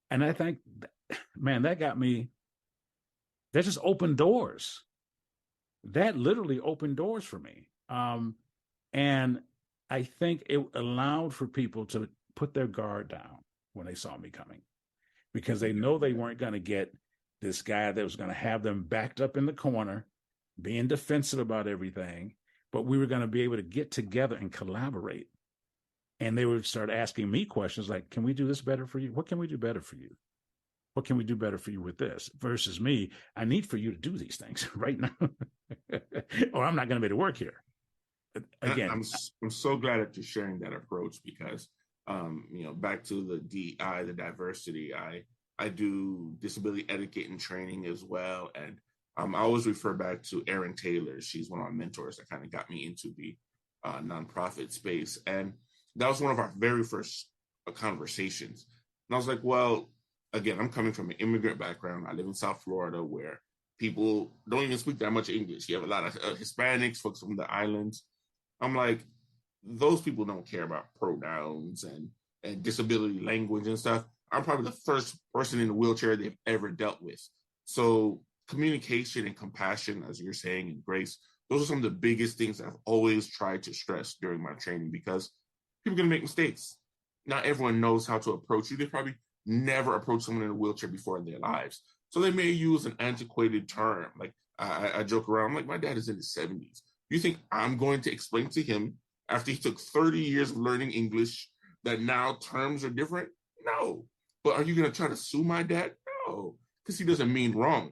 And I think, man, that got me, that just opened doors. That literally opened doors for me. And I think it allowed for people to put their guard down when they saw me coming, because they know they weren't going to get this guy that was going to have them backed up in the corner, being defensive about everything, but we were going to be able to get together and collaborate. And they would start asking me questions like, can we do this better for you? What can we do better for you? What can we do better for you with this? Versus me, I need for you to do these things right now, or I'm not going to be able to work here. Again, I'm so glad that you're sharing that approach, because, back to the DEI, the diversity, I do disability etiquette and training as well. And I always refer back to Erin Taylor. She's one of my mentors that kind of got me into the nonprofit space. And that was one of our very first conversations. And I was like, well, again, I'm coming from an immigrant background. I live in South Florida, where people don't even speak that much English. You have a lot of Hispanics, folks from the islands. I'm like, those people don't care about pronouns and disability language and stuff. I'm probably the first person in a wheelchair they've ever dealt with. So communication and compassion, as you're saying, and grace, those are some of the biggest things I've always tried to stress during my training, because people are going to make mistakes. Not everyone knows how to approach you. They probably never approached someone in a wheelchair before in their lives. So they may use an antiquated term. Like I joke around, I'm like, my dad is in his 70s. You think I'm going to explain to him, after he took 30 years of learning English, that now terms are different? No. But are you going to try to sue my dad? No, because he doesn't mean wrong.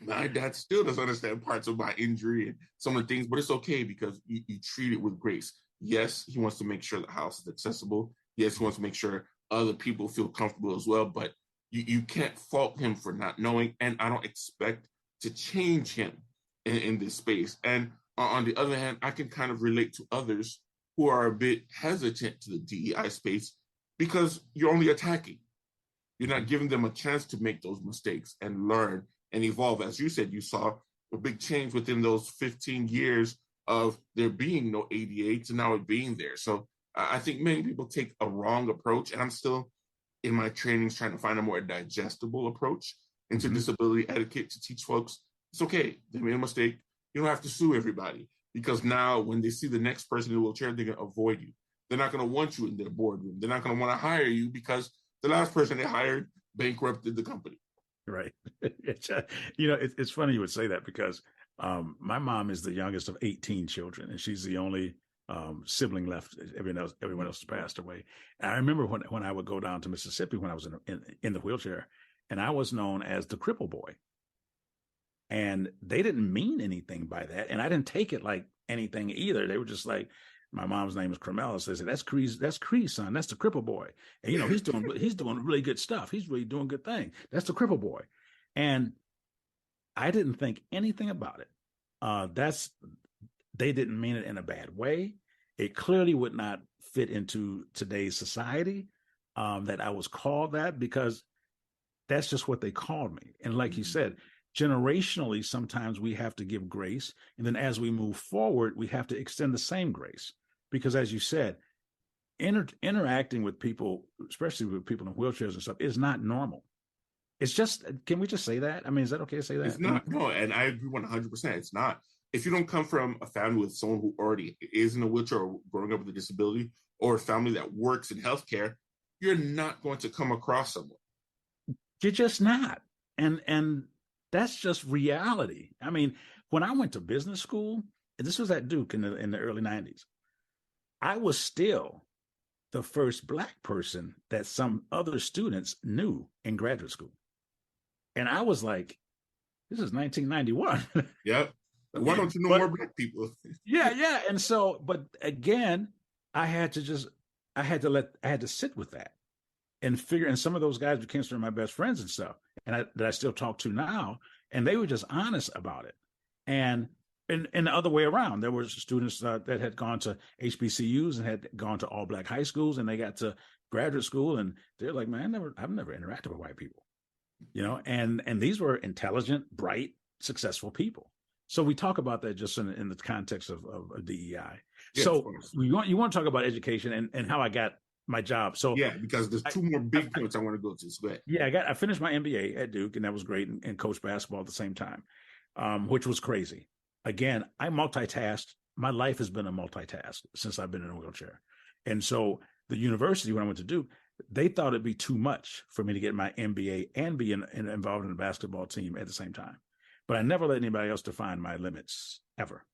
My dad still doesn't understand parts of my injury and some of the things, but it's okay, because you treat it with grace. Yes, he wants to make sure the house is accessible. Yes, he wants to make sure other people feel comfortable as well, but you can't fault him for not knowing, and I don't expect to change him in this space. And on the other hand, I can kind of relate to others who are a bit hesitant to the DEI space, because you're only attacking. You're not giving them a chance to make those mistakes and learn and evolve. As you said, you saw a big change within those 15 years of there being no ADA to now it being there. So I think many people take a wrong approach, and I'm still in my trainings trying to find a more digestible approach into disability etiquette to teach folks it's okay. They made a mistake. You don't have to sue everybody, because now when they see the next person in a wheelchair, they're going to avoid you. They're not going to want you in their boardroom. They're not going to want to hire you, because the last person they hired bankrupted the company. Right. It's funny you would say that, because my mom is the youngest of 18 children, and she's the only sibling left. Everyone else passed away. And I remember when I would go down to Mississippi when I was in the wheelchair, and I was known as the cripple boy. And they didn't mean anything by that. And I didn't take it like anything either. They were just like, my mom's name is Carmela. So they said, that's Cree's son. That's the cripple boy. And, he's doing really good stuff. He's really doing good thing. That's the cripple boy. And I didn't think anything about it. They didn't mean it in a bad way. It clearly would not fit into today's society, that I was called that, because that's just what they called me. And like you said, generationally, sometimes we have to give grace. And then as we move forward, we have to extend the same grace. Because as you said, interacting with people, especially with people in wheelchairs and stuff, is not normal. It's just, can we just say that? I mean, is that okay to say that? It's not, no, and I agree 100%. It's not. If you don't come from a family with someone who already is in a wheelchair or growing up with a disability, or a family that works in healthcare, you're not going to come across someone. You're just not. And that's just reality. I mean, when I went to business school, and this was at Duke in the early 90s, I was still the first Black person that some other students knew in graduate school. And I was like, this is 1991. Yep. Why don't you know more Black people? Yeah. And so, but again, I had to sit with that and figure, and some of those guys became some of my best friends and stuff, and that I still talk to now, and they were just honest about it. And the other way around, there were students that had gone to HBCUs and had gone to all Black high schools, and they got to graduate school, and they're like, man, I've never interacted with white people, and these were intelligent, bright, successful people. So we talk about that just in the context of DEI. Yeah, so you want to talk about education and how I got my job. So yeah, because there's two more big points I want to go to. So go ahead. Yeah, I finished my MBA at Duke, and that was great, and coached basketball at the same time, which was crazy. Again, I multitasked. My life has been a multitask since I've been in a wheelchair. And so the university, when I went to Duke, they thought it'd be too much for me to get my MBA and be involved in the basketball team at the same time. But I never let anybody else define my limits, ever.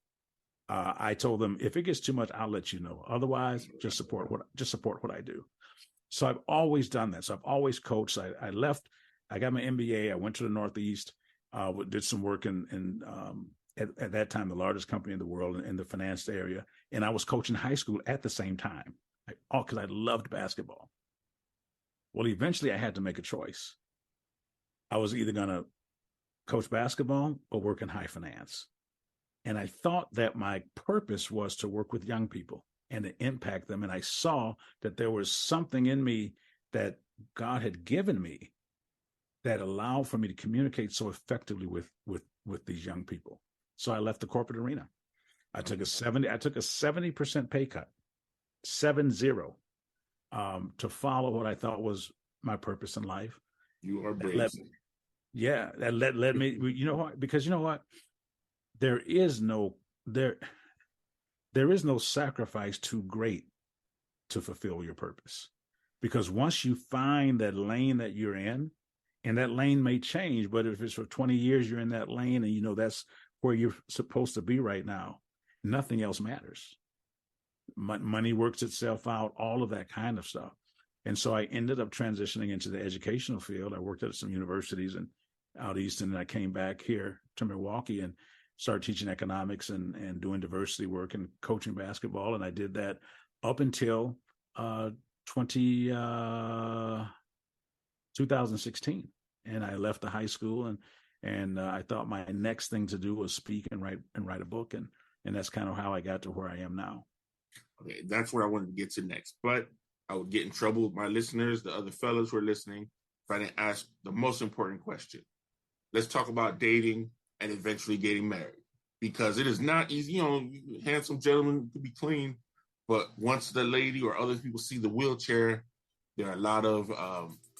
I told them, if it gets too much, I'll let you know. Otherwise, just support what I do. So I've always done that. So I've always coached. I left. I got my MBA. I went to the Northeast, did some work in at that time, the largest company in the world in the finance area. And I was coaching high school at the same time, because I loved basketball. Well, eventually I had to make a choice. I was either going to coach basketball or work in high finance. And I thought that my purpose was to work with young people and to impact them. And I saw that there was something in me that God had given me that allowed for me to communicate so effectively with these young people. So I left the corporate arena. I took a 70% pay cut, 70, to follow what I thought was my purpose in life. You are brave. That led me, you know what? Because you know what? There is no sacrifice too great to fulfill your purpose. Because once you find that lane that you're in, and that lane may change, but if it's for 20 years you're in that lane and that's where you're supposed to be right now, nothing else matters. Money works itself out, all of that kind of stuff. And so I ended up transitioning into the educational field. I worked at some universities and out east, and I came back here to Milwaukee and started teaching economics and doing diversity work and coaching basketball. And I did that up until 2016. And I left the high school and I thought my next thing to do was speak and write a book. And that's kind of how I got to where I am now. Okay, that's where I wanted to get to next. But I would get in trouble with my listeners, the other fellows who are listening, if I didn't ask the most important question. Let's talk about dating and eventually getting married, because it is not easy. Handsome gentlemen could be clean, but once the lady or other people see the wheelchair, there are a lot of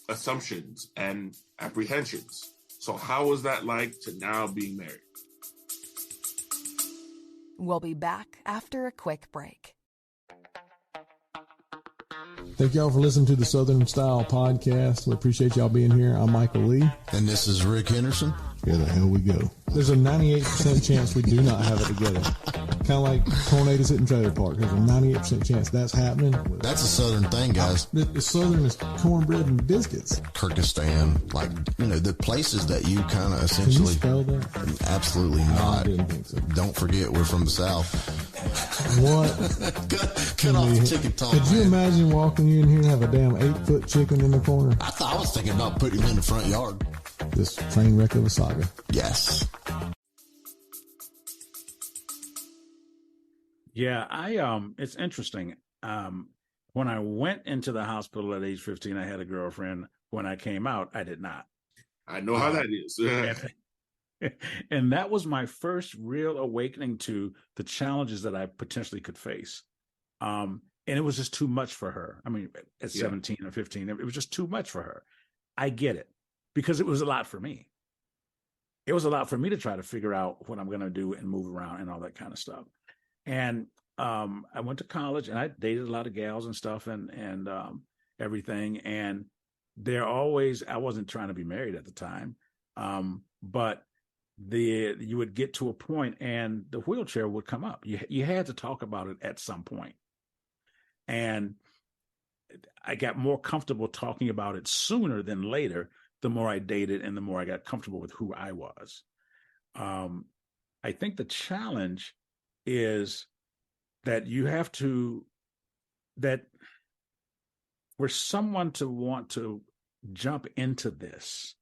assumptions and apprehensions. So how was that like to now being married? We'll be back after a quick break. Thank y'all for listening to the Southern Style Podcast. We appreciate y'all being here. I'm Michael Lee. And this is Rick Henderson. Here the hell we go. There's a 98% chance we do not have it together. Kind of like tornadoes hitting trailer park. There's a 98% chance that's happening. That's a southern thing, guys. The southern is cornbread and biscuits. Kyrgyzstan, like, the places that you kind of essentially... Can you spell that? Absolutely not. I didn't think so. Don't forget, we're from the South. What? Cut off the chicken tongue. Could you imagine walking in here and have a damn 8-foot chicken in the corner? I was thinking about putting him in the front yard. This train wreck of a saga. Yes. Yeah, it's interesting. When I went into the hospital at age 15, I had a girlfriend. When I came out, I did not. I know how that is. And that was my first real awakening to the challenges that I potentially could face. And it was just too much for her. I mean, at 17 or 15, it was just too much for her. I get it, because it was a lot for me. It was a lot for me to try to figure out what I'm going to do and move around and all that kind of stuff. And I went to college and I dated a lot of gals and stuff and everything. And I wasn't trying to be married at the time, but you would get to a point and the wheelchair would come up. You had to talk about it at some point. And I got more comfortable talking about it sooner than later, the more I dated and the more I got comfortable with who I was. I think the challenge is that for someone to want to jump into this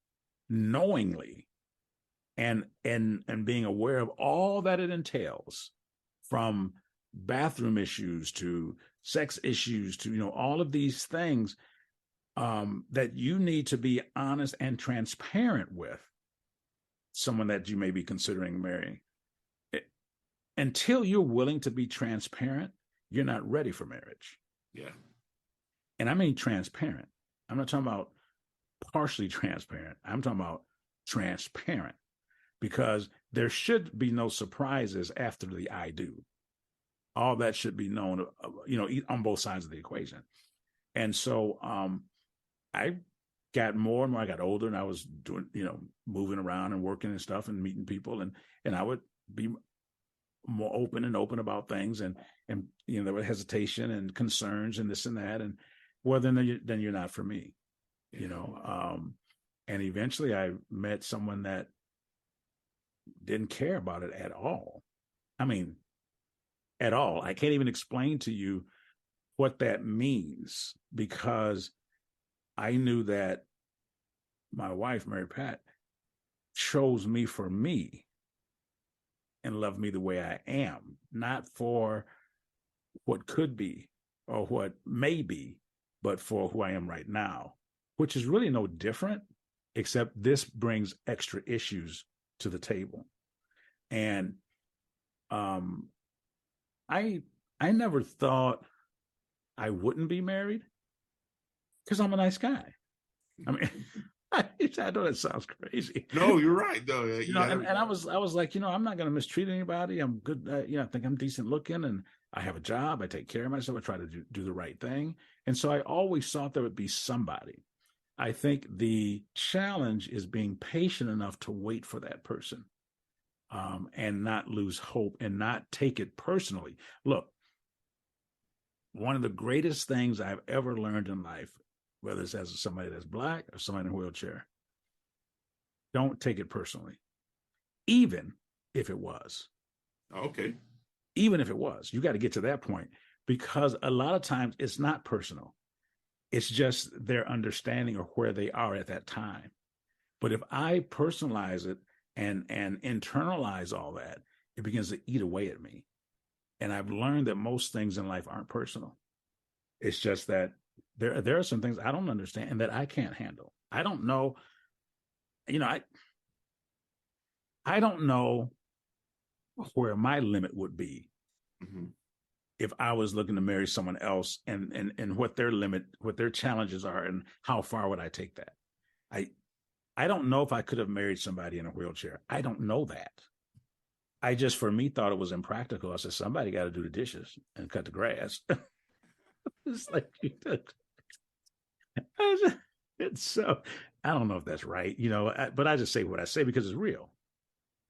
knowingly and being aware of all that it entails, from bathroom issues to sex issues to, all of these things, that you need to be honest and transparent with someone that you may be considering marrying. Until you're willing to be transparent, you're not ready for marriage. Yeah. And I mean transparent. I'm not talking about partially transparent. I'm talking about transparent, because there should be no surprises after the I do. All that should be known, on both sides of the equation. And so I got more and more, I got older, and I was doing, moving around and working and stuff and meeting people. And I would be more open about things. And there was hesitation and concerns and this and that. And well, then you're not for me, and eventually I met someone that didn't care about it at all. I mean, at all. I can't even explain to you what that means, because I knew that my wife, Mary Pat, chose me for me and loved me the way I am, not for what could be or what may be, but for who I am right now, which is really no different, except this brings extra issues to the table. And I never thought I wouldn't be married, because I'm a nice guy. I mean, I know that sounds crazy. No, you're right, though. And I was like, I'm not going to mistreat anybody. I'm good. I think I'm decent looking, and I have a job. I take care of myself. I try to do the right thing. And so I always thought there would be somebody. I think the challenge is being patient enough to wait for that person, and not lose hope and not take it personally. Look, one of the greatest things I've ever learned in life, whether it's as somebody that's Black or somebody in a wheelchair, don't take it personally, even if it was. Okay. Even if it was, you got to get to that point, because a lot of times it's not personal. It's just their understanding of where they are at that time. But if I personalize it and internalize all that, it begins to eat away at me. And I've learned that most things in life aren't personal. It's just that there are some things I don't understand and that I can't handle. I don't know, I don't know where my limit would be if I was looking to marry someone else, and what their challenges are, and how far would I take that? I don't know if I could have married somebody in a wheelchair. I don't know that. I just, for me, thought it was impractical. I said, somebody got to do the dishes and cut the grass. It's like, it's so, I don't know if that's right, but I just say what I say because it's real.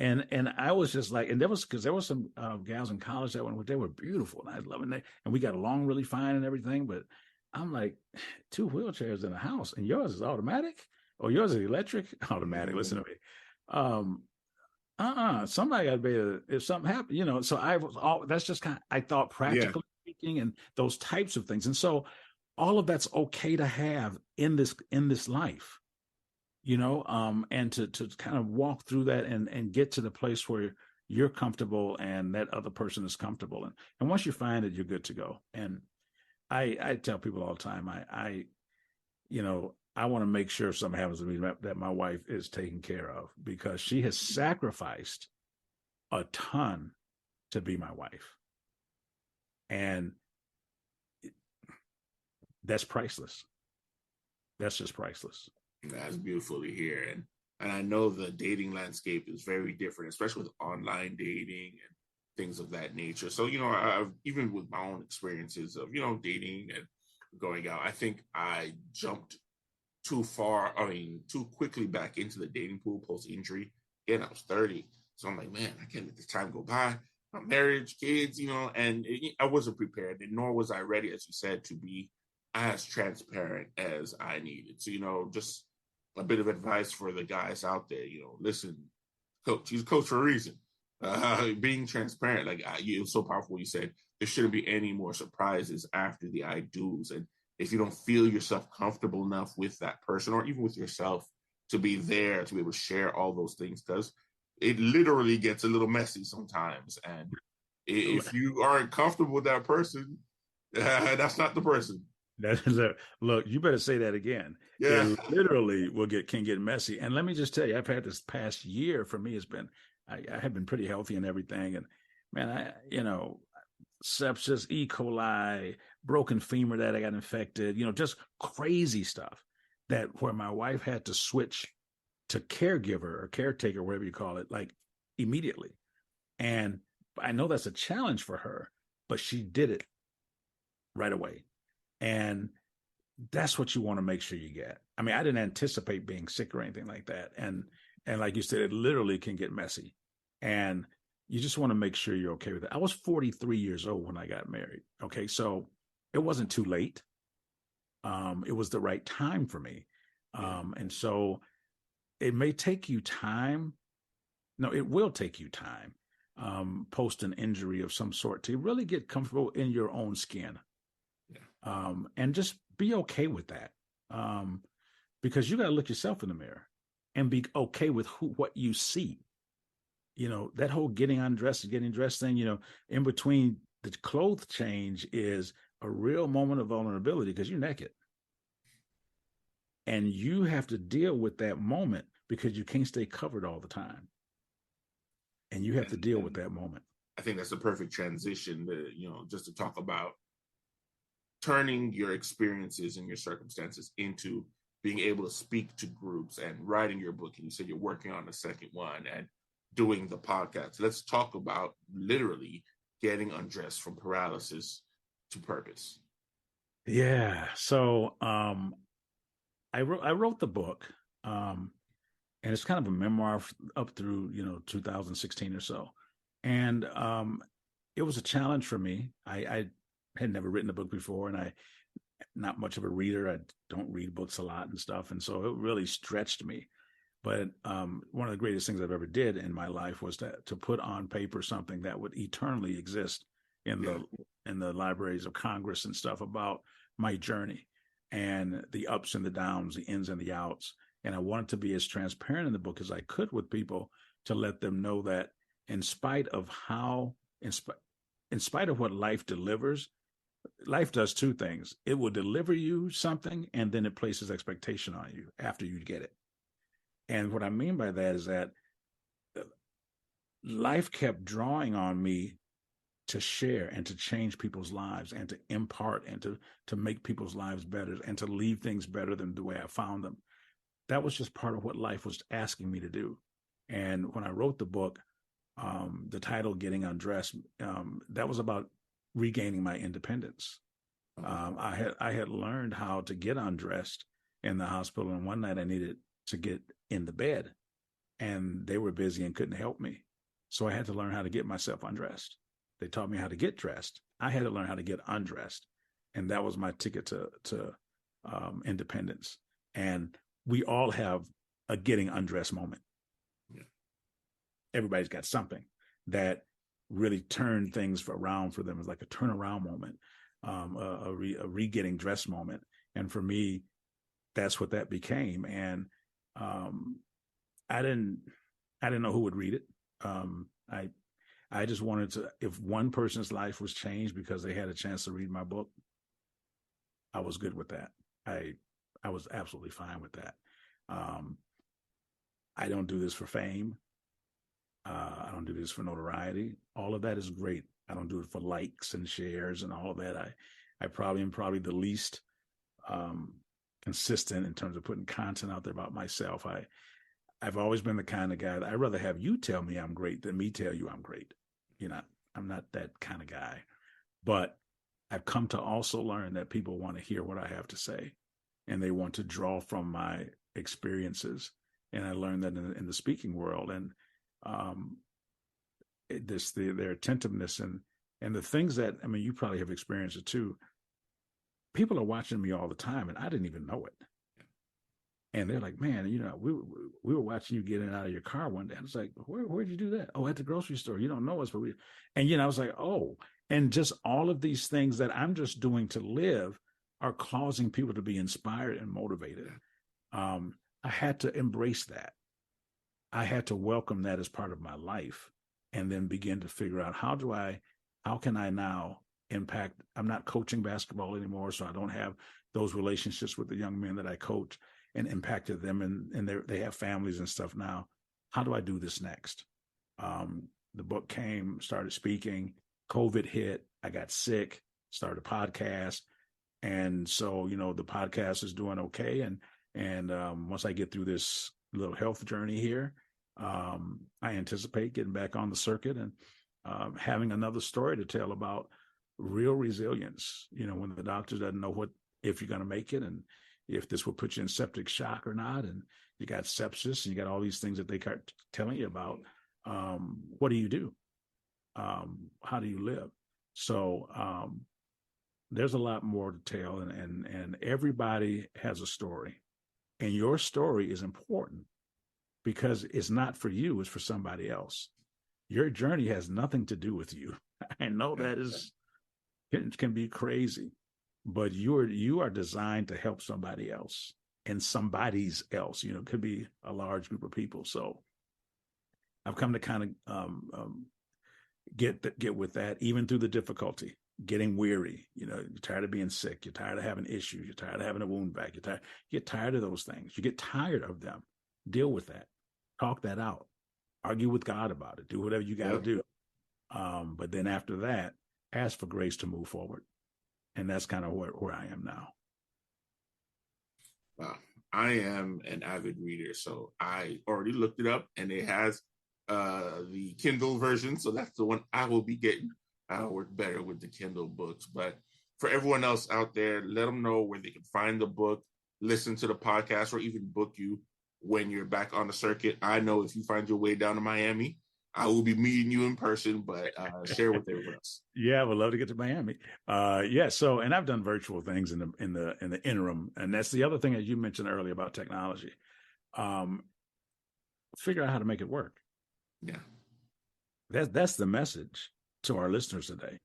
And I was just like, and there was some gals in college that went, they were beautiful, and I was loving it, and we got along really fine and everything. But I'm like, 2 wheelchairs in a house, and yours is automatic, or yours is electric? Automatic. Listen to me. Somebody got to be if something happened, So I was all that's just kind of, I thought practically speaking, and those types of things, and so all of that's okay to have in this life. And to kind of walk through that and get to the place where you're comfortable and that other person is comfortable. And once you find it, you're good to go. And I tell people all the time, I want to make sure if something happens to me that my wife is taken care of, because she has sacrificed a ton to be my wife. And that's priceless. That's just priceless. That's beautiful to hear. And I know the dating landscape is very different, especially with online dating and things of that nature. So, I've, even with my own experiences of, dating and going out, I think I jumped too quickly back into the dating pool post-injury. Again, I was 30. So I'm like, man, I can't let this time go by. My marriage, kids, and I wasn't prepared, and nor was I ready, as you said, to be as transparent as I needed. So, just a bit of advice for the guys out there, listen, coach, he's a coach for a reason. Being transparent, it was so powerful. You said there shouldn't be any more surprises after the I do's. And if you don't feel yourself comfortable enough with that person, or even with yourself, to be there, to be able to share all those things, because it literally gets a little messy sometimes. And if you aren't comfortable with that person, that's not the person. Look, you better say that again. Yeah. It literally can get messy. And let me just tell you, I've had this past year, for me, I have been pretty healthy and everything. And man, sepsis, E. coli, broken femur that I got infected, just crazy stuff where my wife had to switch to caregiver or caretaker, whatever you call it, like immediately. And I know that's a challenge for her, but she did it right away. And that's what you want to make sure you get. I mean, I didn't anticipate being sick or anything like that. And like you said, it literally can get messy. And you just want to make sure you're okay with it. I was 43 years old when I got married. Okay. So it wasn't too late. It was the right time for me. And so it may take you time. No, it will take you time, post an injury of some sort, to really get comfortable in your own skin. And just be okay with that, because you got to look yourself in the mirror and be okay with what you see. That whole getting undressed and getting dressed thing, in between the clothes change is a real moment of vulnerability, because you're naked. And you have to deal with that moment, because you can't stay covered all the time. And you have to deal with that moment. I think that's a perfect transition just to talk about turning your experiences and your circumstances into being able to speak to groups and writing your book. And you said you're working on the second one and doing the podcast. Let's talk about literally getting undressed from paralysis to purpose. Yeah. So I wrote the book, and it's kind of a memoir up through 2016 or so. And it was a challenge for me. I had never written a book before, and I not much of a reader. I don't read books a lot and stuff. And so it really stretched me. But one of the greatest things I've ever did in my life was to put on paper something that would eternally exist in the libraries of Congress and stuff, about my journey and the ups and the downs, the ins and the outs. And I wanted to be as transparent in the book as I could with people, to let them know that in spite of what life delivers, life does two things. It will deliver you something, and then it places expectation on you after you get it. And what I mean by that is that life kept drawing on me to share and to change people's lives and to impart and to make people's lives better and to leave things better than the way I found them. That was just part of what life was asking me to do. And when I wrote the book, the title Getting Undressed, that was about regaining my independence. I had learned how to get undressed in the hospital, and one night I needed to get in the bed, and they were busy and couldn't help me. So I had to learn how to get myself undressed. They taught me how to get dressed. I had to learn how to get undressed. And that was my ticket to independence. And we all have a getting undressed moment. Yeah. Everybody's got something that really turned things around for them. It's like a turnaround moment, a re-getting dressed moment. And for me, that's what that became. And I didn't know who would read it. I just wanted to, if one person's life was changed because they had a chance to read my book, I was good with that. I was absolutely fine with that. I don't do this for fame. I don't do this for notoriety. All of that is great. I don't do it for likes and shares and all of that. I probably am the least consistent in terms of putting content out there about myself. I've always been the kind of guy that I'd rather have you tell me I'm great than me tell you I'm great. I'm not that kind of guy. But I've come to also learn that people want to hear what I have to say, and they want to draw from my experiences. And I learned that in the speaking world, and their attentiveness and the things that, I mean, you probably have experienced it too. People are watching me all the time, and I didn't even know it. And they're like, man, we were watching you get in and out of your car one day. I was like, where'd you do that? Oh, at the grocery store. You don't know us, but I was like, oh, and just all of these things that I'm just doing to live are causing people to be inspired and motivated. I had to embrace that. I had to welcome that as part of my life, and then begin to figure out how can I now impact. I'm not coaching basketball anymore, so I don't have those relationships with the young men that I coach and impacted them, and they have families and stuff now. How do I do this next? The book came, started speaking, COVID hit, I got sick, started a podcast. And so, the podcast is doing okay. And once I get through this little health journey here, I anticipate getting back on the circuit and having another story to tell about real resilience. When the doctor doesn't know if you're going to make it, and if this will put you in septic shock or not, and you got sepsis and you got all these things that they start telling you about. What do you do? How do you live? So there's a lot more to tell, and everybody has a story, and your story is important because it's not for you, it's for somebody else. Your journey has nothing to do with you. I know it can be crazy, but you are designed to help somebody else, and somebody's else, it could be a large group of people. So I've come to kind of get with that, even through the difficulty, getting weary. You're tired of being sick. You're tired of having issues. You're tired of having a wound back. You get tired of those things. You get tired of them. Deal with that. Talk that out. Argue with God about it. Do whatever you got to do. But then after that, ask for grace to move forward. And that's kind of where I am now. Wow. I am an avid reader, so I already looked it up, and it has the Kindle version, so that's the one I will be getting. I'll work better with the Kindle books. But for everyone else out there, let them know where they can find the book, listen to the podcast, or even book you when you're back on the circuit. I know if you find your way down to Miami, I will be meeting you in person, but share with everyone else. Yeah, I would love to get to Miami. So, and I've done virtual things in the interim, and that's the other thing that you mentioned earlier about technology. Figure out how to make it work. Yeah, that's the message to our listeners today.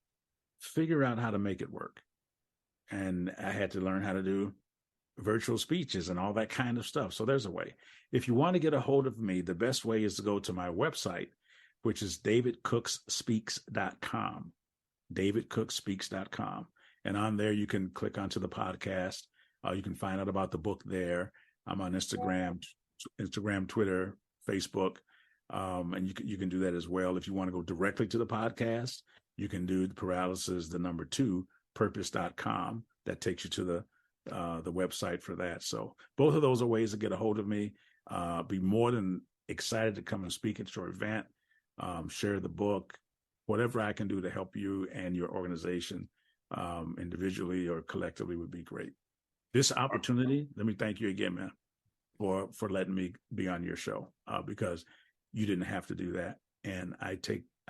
Figure out how to make it work. And I had to learn how to do virtual speeches and all that kind of stuff. So there's a way. If you want to get a hold of me, the best way is to go to my website, which is davidcookspeaks.com, davidcookspeaks.com. And on there, you can click onto the podcast. You can find out about the book there. I'm on Instagram, Twitter, Facebook. And you can do that as well. If you want to go directly to the podcast, you can do the paralysis, 2, purpose.com. That takes you to the website for that. So both of those are ways to get a hold of me. Be more than excited to come and speak at your event, share the book, whatever I can do to help you and your organization individually or collectively would be great. This opportunity, let me thank you again, man. for letting me be on your show, because you didn't have to do that. And I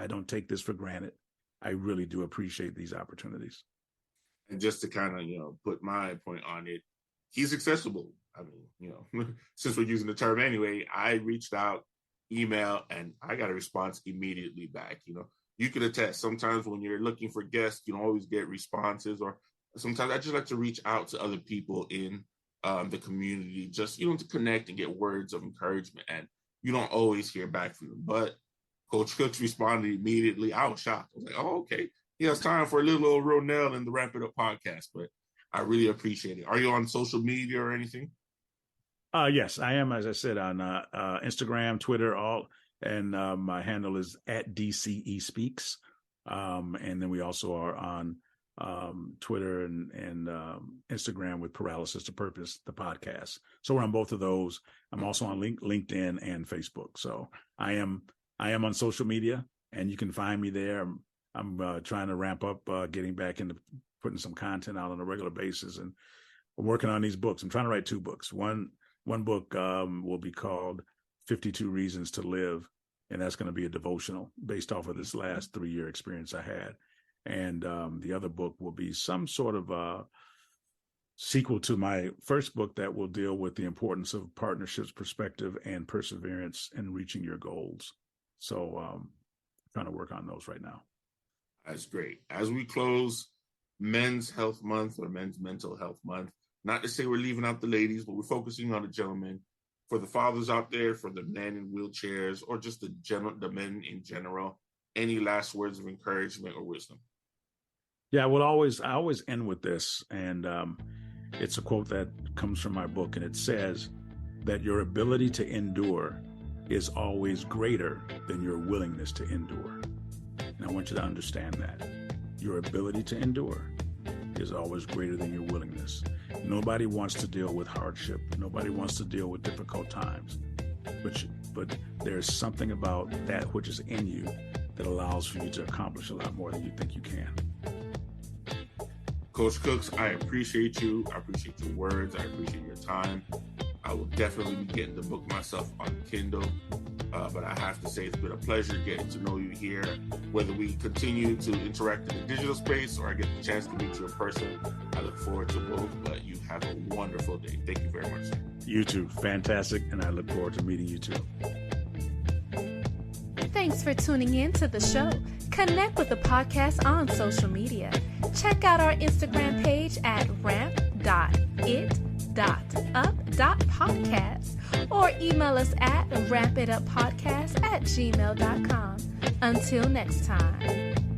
don't take this for granted. I really do appreciate these opportunities. And just to kind of, put my point on it, he's accessible. I mean, since we're using the term anyway, I reached out, email, and I got a response immediately back. You could attest. Sometimes when you're looking for guests, you don't always get responses, or sometimes I just like to reach out to other people in the community, just, to connect and get words of encouragement. And you don't always hear back from them. But Coach Cooks responded immediately. I was shocked. I was like, oh, okay. Yeah, it's time for a little old Ronell in the Ramp It Up podcast. But I really appreciate it. Are you on social media or anything? Yes, I am, as I said, on Instagram, Twitter, and my handle is @DCE Speaks. And then we also are on Twitter and Instagram with Paralysis to Purpose, the podcast. So we're on both of those. I'm also on LinkedIn and Facebook. So I am on social media, and you can find me there. I'm trying to ramp up, getting back into putting some content out on a regular basis, and I'm working on these books. I'm trying to write 2 books. One book will be called 52 Reasons to Live, and that's going to be a devotional based off of this last 3-year experience I had. And the other book will be some sort of a sequel to my first book that will deal with the importance of partnerships, perspective, and perseverance in reaching your goals. So trying to work on those right now. That's great. As we close Men's Health Month, or Men's Mental Health Month, not to say we're leaving out the ladies, but we're focusing on the gentlemen. For the fathers out there, for the men in wheelchairs, or just the men in general, any last words of encouragement or wisdom? Yeah, I always end with this, and it's a quote that comes from my book, and it says that your ability to endure is always greater than your willingness to endure. And I want you to understand that. Your ability to endure is always greater than your willingness. Nobody wants to deal with hardship. Nobody wants to deal with difficult times. But there's something about that which is in you that allows for you to accomplish a lot more than you think you can. Coach Cooks, I appreciate you. I appreciate your words. I appreciate your time. I will definitely be getting the book myself on Kindle. But I have to say it's been a pleasure getting to know you here. Whether we continue to interact in the digital space or I get the chance to meet you in person, I look forward to both. But you have a wonderful day. Thank you very much. You too. Fantastic. And I look forward to meeting you too. Thanks for tuning in to the show. Connect with the podcast on social media. Check out our Instagram page at ramp.it.up.podcast or email us at rampituppodcast@gmail.com. Until next time.